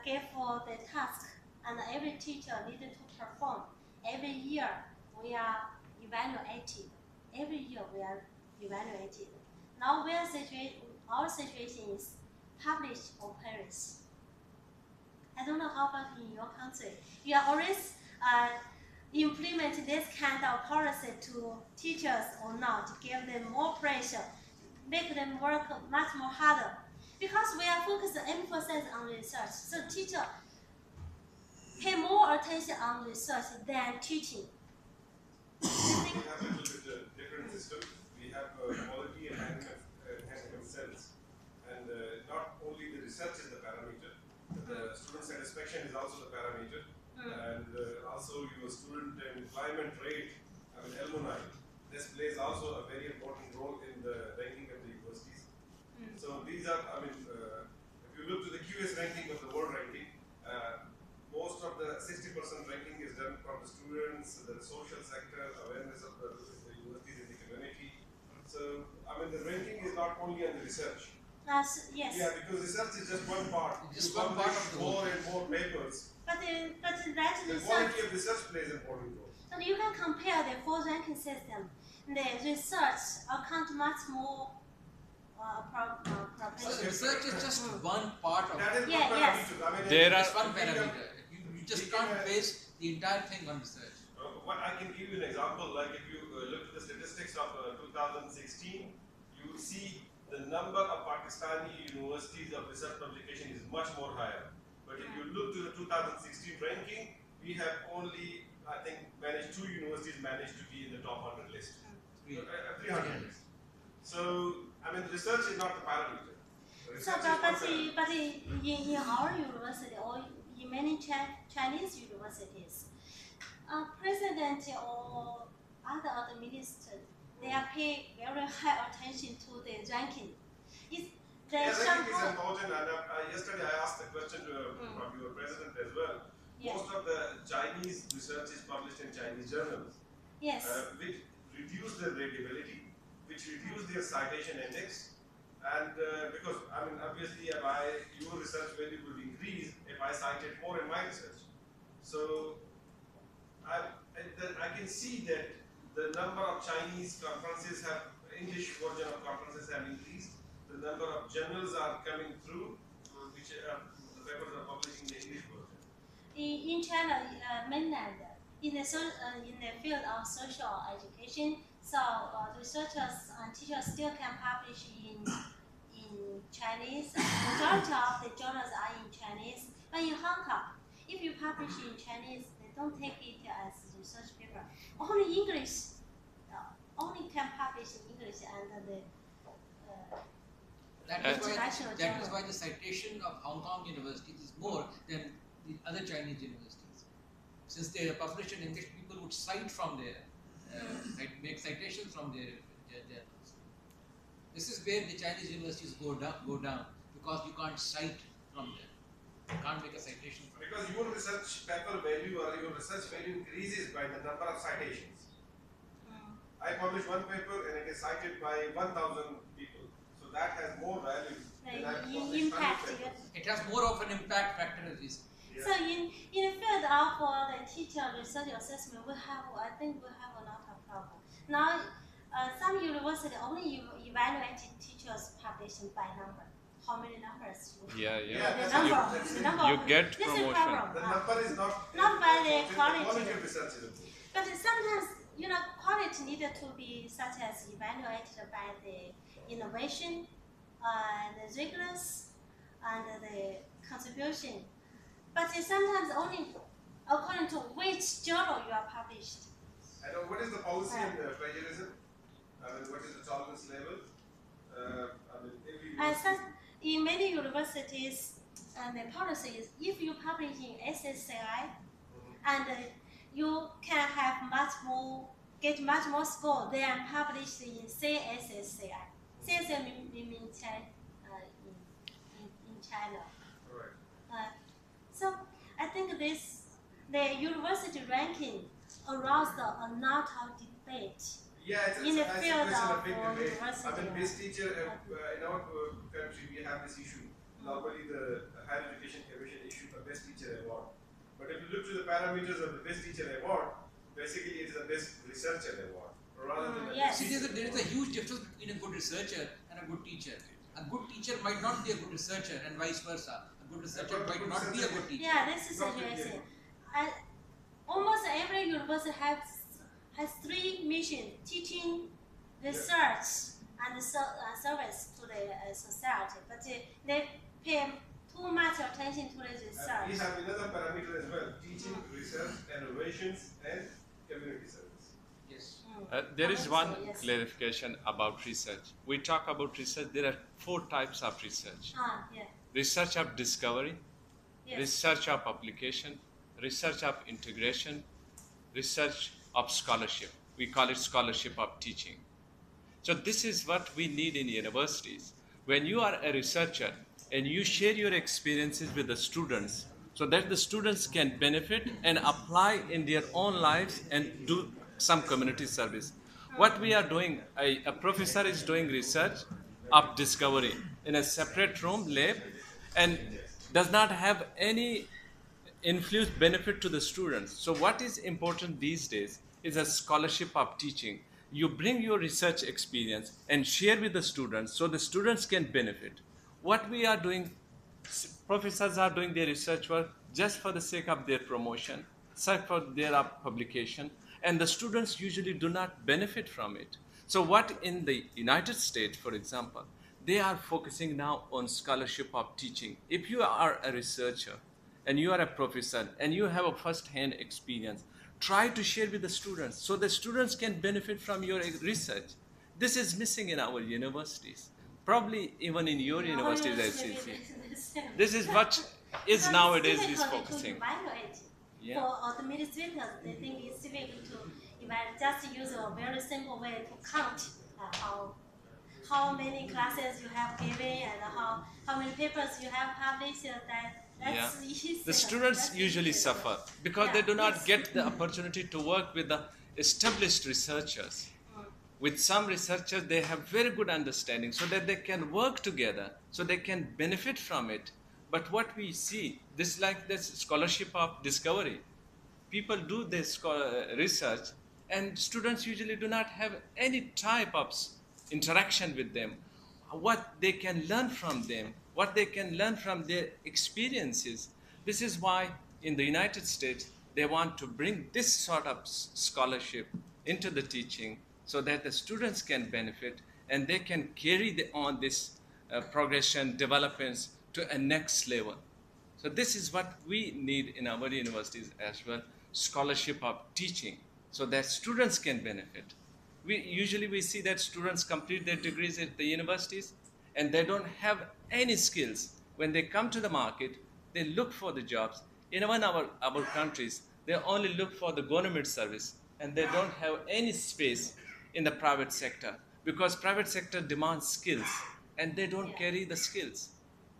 give for the task, and every teacher needed to perform. Every year we are evaluated. Every year we are evaluated. Now our situation is publish or perish. I don't know how about in your country. You are always implement this kind of policy to teachers or not, give them more pressure, make them work much more harder. Because we are focused emphasis on research, so teacher pay more attention on research than teaching. We have a little bit different system. We have quality and handicap sense. And not only the research is the parameter, the student satisfaction is also the parameter. And also your student employment rate, alumni. This plays also a very important role in the ranking of the universities. So these are, if you look to the QS ranking of the world ranking, most of the 60% ranking is done from the students, the social sector, awareness of the universities in the community. So, the ranking is not only on the research. Yes. Yeah, because research is just one part. Just one part of the more and more papers. But that The research, quality of research plays an important role. so you can compare the 4 ranking system. The research account much more So research is just one part of That it. is Yeah, one yes. parameter. There are- It's one parameter. You just can't base the entire thing on research. What I can give you an example, like if you look at the statistics of 2016, you will see the number of Pakistani universities of research publication is much more higher. But if you look to the 2016 ranking, we have only, I think, 2 universities managed to be in the top 100 list. 300 list. So, research is not the parameter. So, Research is one parameter. but in our university or in many Chinese universities, president or other administrators, they are paying very high attention to the ranking. Ranking is important, and yesterday I asked the question from your president as well. Yes. Most of the Chinese research is published in Chinese journals, Yes. which reduce their readability, which reduce their citation index, and because obviously your research value would increase if I cited more in my research. So I can see that the number of Chinese conferences English version of conferences have increased. The number of journals are coming through, which the papers are published in the English version. In China, mainland, in the field of social education, so researchers and teachers still can publish in Chinese. Majority of the journals are in Chinese. But in Hong Kong, if you publish in Chinese, they don't take it as research paper. Only English, only can publish in English, and the That is International why the citation of Hong Kong universities is more than the other Chinese universities. since they publish in English, people would cite from there, make citations from their journals. This is where the Chinese universities go down because you can't cite from them. You can't make a citation from them. Because your research paper value or your research value increases by the number of citations. I publish one paper and it is cited by 1,000 people. So that has more value than I publish 100 impact. papers. It has more of an impact factor as this. So in the field of the teacher research assessment, I think we have a lot of problem. Now, some university only evaluate teachers' publishing by number. How many numbers? Yeah. The number. You get this promotion. is problem. The number is not Not by the quality quality. of research is important. But sometimes, quality needed to be such as evaluated by the innovation, the rigorous, and the contribution. But sometimes only according to which journal you are published. I know what is the policy on plagiarism? I mean, what is the tolerance level? In many universities, the policy is if you publish in SSCI, and you can have get much more score than published in CSSCI. CSSCI means in China. Correct. So I think the university ranking aroused a lot of debate. Yeah, it's In the a field of big debate. university. I mean, best teacher, in our country, we have this issue. Normally, the Higher Education Commission issue a best teacher award. But if you look to the parameters of the best teacher award, basically it is a best researcher award. Rather than Yes. See, there is a huge difference between a good researcher and a good teacher. A good teacher might not be a good researcher, and vice versa. A good researcher might not be a good teacher. Yeah, this is interesting. Almost every university has three missions: teaching, research, and service to the society. But they pay too much attention to the research. We have another parameter as well: teaching, research, innovations, and community service. Yes. There is one Yes. clarification about research. We talk about research. There are 4 types of research: Yeah. research of discovery, Yes. research of application, research of integration, research of scholarship. We call it scholarship of teaching. So this is what we need in universities. When you are a researcher and you share your experiences with the students so that the students can benefit and apply in their own lives and do some community service. What we are doing, a professor is doing research of discovery in a separate room, lab, and does not have any influence benefit to the students. So what is important these days is a scholarship of teaching. You bring your research experience and share with the students so the students can benefit. What we are doing, professors are doing their research work just for the sake of their promotion, for their publication, and the students usually do not benefit from it. So what in the United States, for example, they are focusing now on scholarship of teaching. If you are a researcher and you are a professor and you have a first-hand experience, try to share with the students so the students can benefit from your research. This is missing in our universities. Probably even in your universities, I see. This is what is nowadays is focusing. Yeah. For administrators, they think it's difficult to evaluate. Just use a very simple way to count how many classes you have given and how many papers you have published. That's easy. The students usually suffer because they do not get the opportunity to work with the established researchers. With some researchers, they have very good understanding so that they can work together, so they can benefit from it. But what we see, this like this scholarship of discovery. People do this research and students usually do not have any type of interaction with them. What they can learn from them, what they can learn from their experiences. This is why in the United States, they want to bring this sort of scholarship into the teaching so that the students can benefit and they can carry on this progression, developments to a next level. So this is what we need in our universities as well, scholarship of teaching so that students can benefit. We see that students complete their degrees at the universities and they don't have any skills. When they come to the market, they look for the jobs. In even our countries, They only look for the government service, and they don't have any space in the private sector, because private sector demands skills and they don't carry the skills.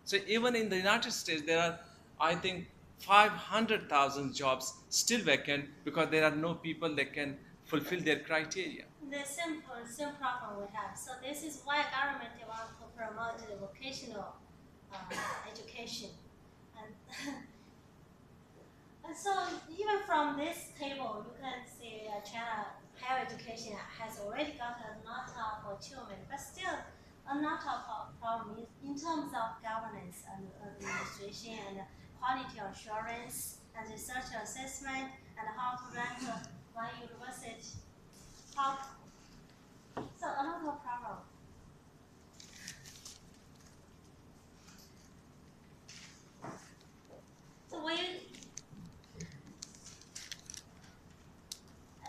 So even in the United States, there are, I think, 500,000 jobs still vacant because there are no people that can fulfill their criteria. The same problem we have. So this is why government wants to promote the vocational education. And, and so even from this table, you can see China higher education has already got a lot of achievement, but still a lot of problem in terms of governance and administration and quality assurance and research assessment and how to rank one university. So a lot of problem. So I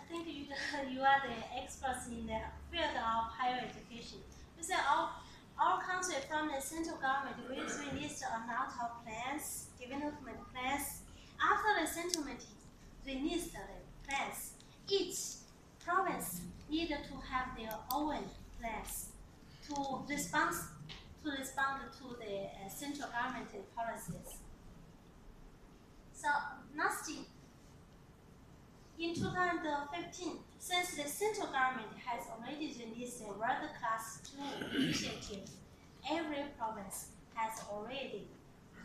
think you are the experts in the field of higher education. You say our country from the central government we released a lot of plans, development plans. After the central released the plans, each province needed to have their own plans to respond to the central government policies. So last year, in 2015, since the central government has already released the world-class tool initiative, every province has already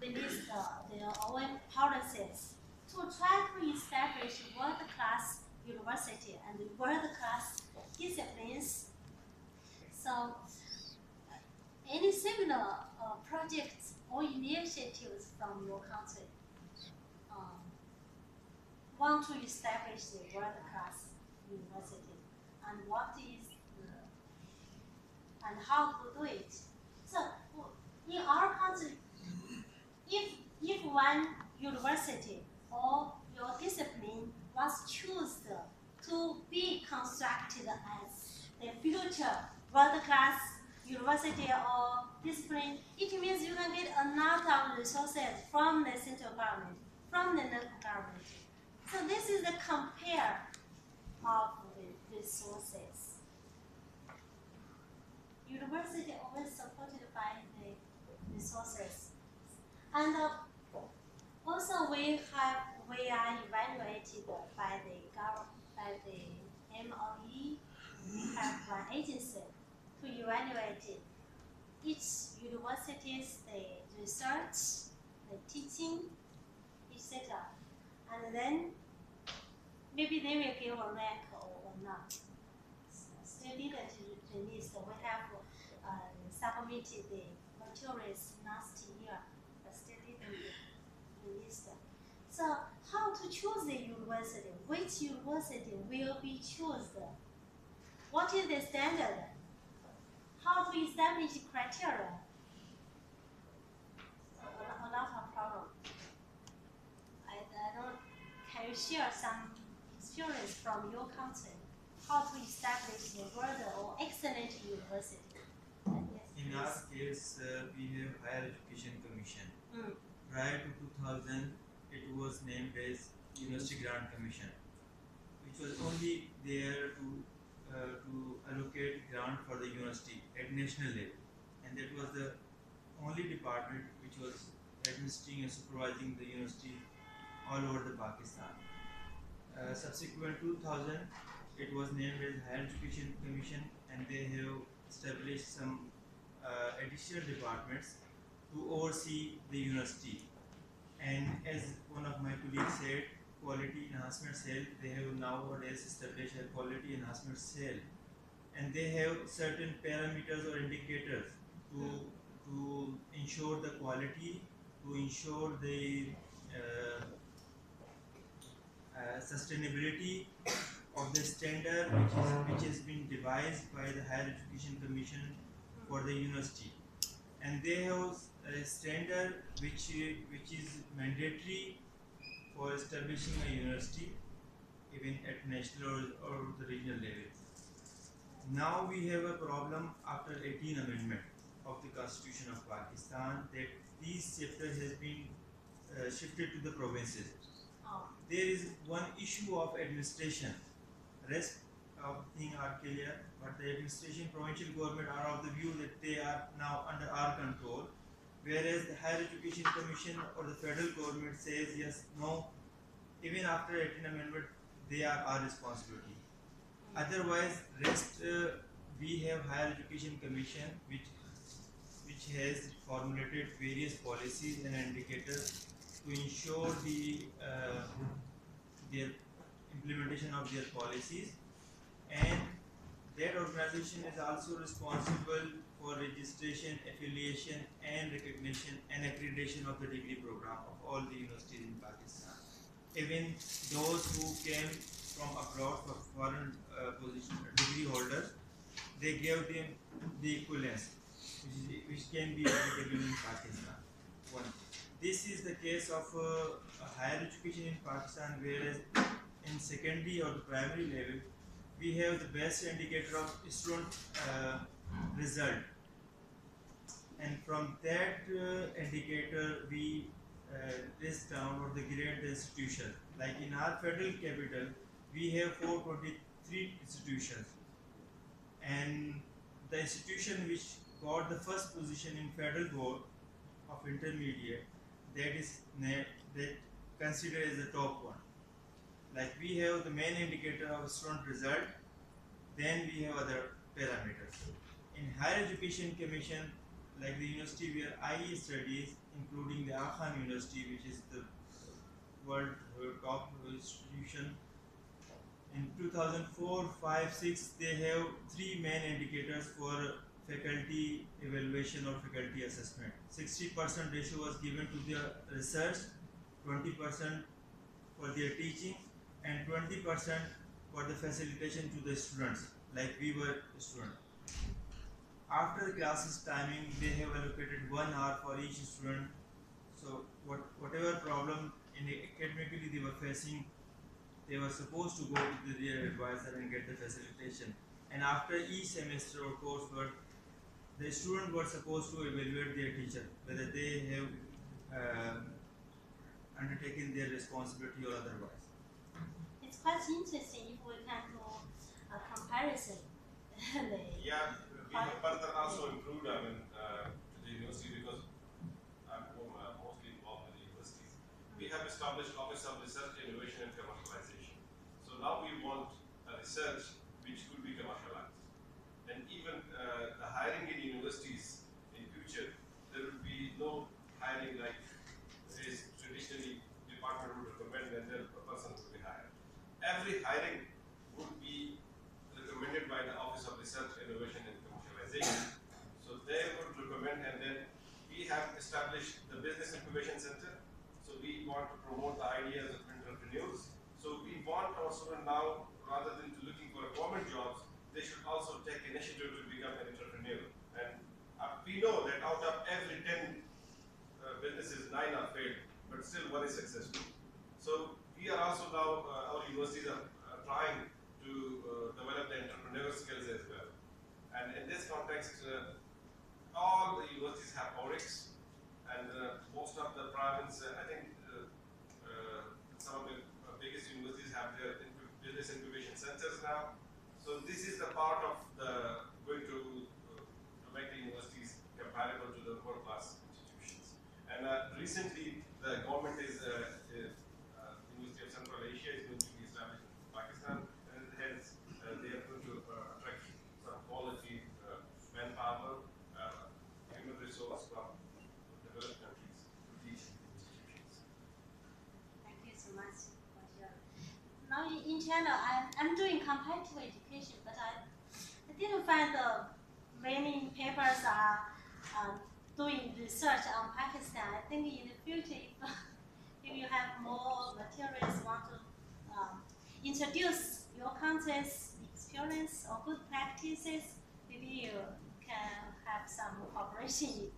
released their own policies to try to establish world-class university and world-class disciplines. So, any similar projects or initiatives from your country want to establish the world-class university, and what is and how to do it? So, in our country, if one university or your discipline was chosen to be constructed as the future world-class university or discipline, it means you can get a lot of resources from the central government, from the local government. So this is the compare of the resources. University always supported by the resources. And also we are evaluated by the MOE. We have one agency to evaluate each university's the research, the teaching, etc. And then maybe they will give a rank or not. Still didn't release. We have submitted the materials last year, but still didn't release them. So how to choose the university? Which university will be chosen? What is the standard? How to establish criteria? A lot of problems. I don't. Can you share some experience from your country? How to establish a world or excellent university? In our case, we have Higher Education Commission. Prior to 2000, it was named as University Grant Commission, which was only there to allocate grant for the university at national level, and that was the only department which was administering and supervising the university all over the Pakistan. Subsequent 2000, it was named as Higher Education Commission, and they have established some additional departments to oversee the university. And as one of my colleagues said, quality enhancement cell, they have nowadays established a quality enhancement cell, and they have certain parameters or indicators to ensure the quality, to ensure the sustainability of the standard which has been devised by the Higher Education Commission for the university. And they have a standard which is mandatory for establishing a university, even at national or the regional level. Now we have a problem after 18th Amendment of the Constitution of Pakistan, that these chapters has been shifted to the provinces. Oh. There is one issue of administration. Rest of things are clear, but the administration, provincial government are of the view that they are now under our control, whereas the Higher Education Commission or the federal government says yes, no, even after 18th Amendment, they are our responsibility. Otherwise, rest we have Higher Education Commission which has formulated various policies and indicators to ensure their implementation of their policies, and that organization is also responsible for registration, affiliation and recognition and accreditation of the degree program of all the universities in Pakistan. Even those who came from abroad for foreign position degree holders, they gave them the equivalence which can be applicable in Pakistan. One. This is the case of higher education in Pakistan, whereas in secondary or the primary level, we have the best indicator of student result, and from that indicator we list down or the grade the institution. Like in our federal capital, we have 423 institutions, and the institution which got the first position in federal board of intermediate, that is that considered as the top one. Like we have the main indicator of student result, then we have other parameters. In Higher Education Commission, like the university where I studies, including the Khan University, which is the world top institution, in 2004, 5, 6, they have three main indicators for faculty evaluation or faculty assessment. 60% ratio was given to their research, 20% for their teaching, and 20% for the facilitation to the students, like we were students. After the classes timing, they have allocated 1 hour for each student. So whatever problem in academically they were facing, they were supposed to go to their advisor and get the facilitation. And after each semester or coursework, the students were supposed to evaluate their teacher, whether they have undertaken their responsibility or otherwise. It's quite interesting if we can do a comparison. Yeah, we have further also improved, to the university, because I'm mostly involved with the universities. We have established Office of Research, Innovation and Commercialization. So now we want a research which could be commercialized. And even the hiring in universities in future, there will be no hiring like is traditionally department would recommend and then a person would be hired. Every hiring would be recommended by the Office of Research, Innovation and Commercialization. So they would recommend, and then we have established the Business Incubation Center. So we want to promote the ideas of entrepreneurs. So we want our students now, rather than looking for government jobs, they should also take initiative to become an entrepreneur. And we know that out of every 10 businesses, 9 are failed, but still 1 is successful. So we are also now, our universities are trying to develop the entrepreneurial skills as well. And in this context, all the universities have audits, and most of the province, I think some of the biggest universities have their business incubation centers now. So this is the part of the going to make the universities comparable to the world class institutions. And recently, the government is University of Central Asia is going to be established in Pakistan, and hence they are going to attract some quality manpower, human resource from developed countries to teach institutions. Thank you so much. Now in China, I'm doing comparative education, but I didn't find many papers are doing research on Pakistan. I think in the future, if you have more materials, want to introduce your country's experience or good practices, maybe you can have some cooperation.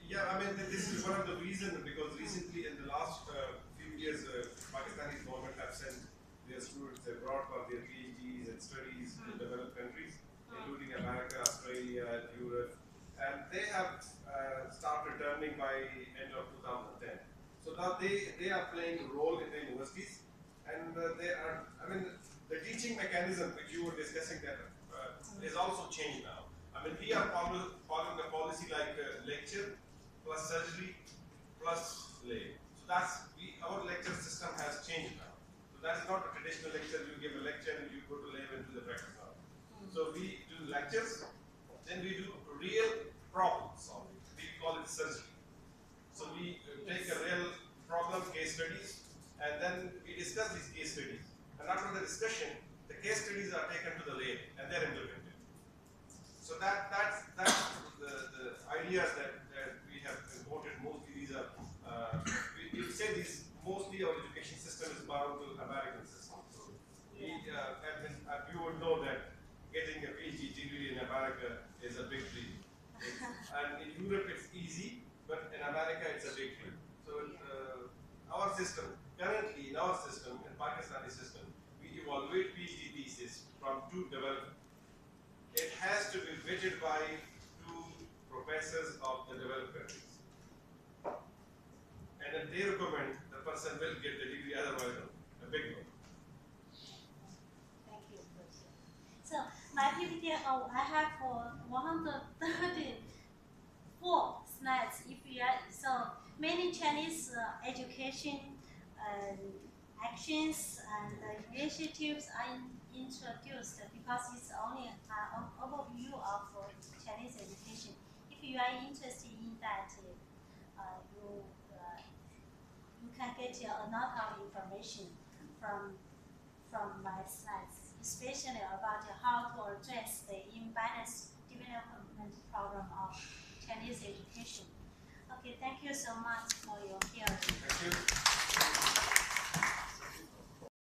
Yeah, this is one of the reasons, because recently in the last few years, Pakistani government have sent their students abroad for their PhDs and studies in developed countries, including America, Australia, Europe, and they have started returning by end of 2010. So now they are playing role in the universities, and they are, I mean, the teaching mechanism which you were discussing that is also changed now. I mean, we are following a policy like lecture plus surgery plus lay. So that's, our lecture system has changed now. So that's not a traditional lecture, you give a lecture and you go to lay and do the practice now. So we do lectures, then we do real problem solving. We call it surgery. So we take a real problem, case studies, and then we discuss these case studies. And after the discussion, the case studies are taken to the lab and they're implemented. So that's the ideas that we have imported. Mostly these are, we say these, mostly our education system is bound to American system. So we, you would know that getting a PhD degree in America is a big dream. And in Europe it's easy, but in America it's a big dream. So our system, currently in our system, in Pakistani system, we evaluate PhD thesis from 2 developers. It has to be vetted by 2 professors of the developed countries. And if they recommend, the person will get the degree, otherwise a big one. Thank you. So my PPT, I have 134 slides. If you are, so many Chinese education actions and initiatives are introduced because it's only an overview of Chinese education. If you are interested in that, you can get a lot of information from my slides, especially about how to address the imbalance development problem of Chinese education. Okay, thank you so much for your hearing. Thank you.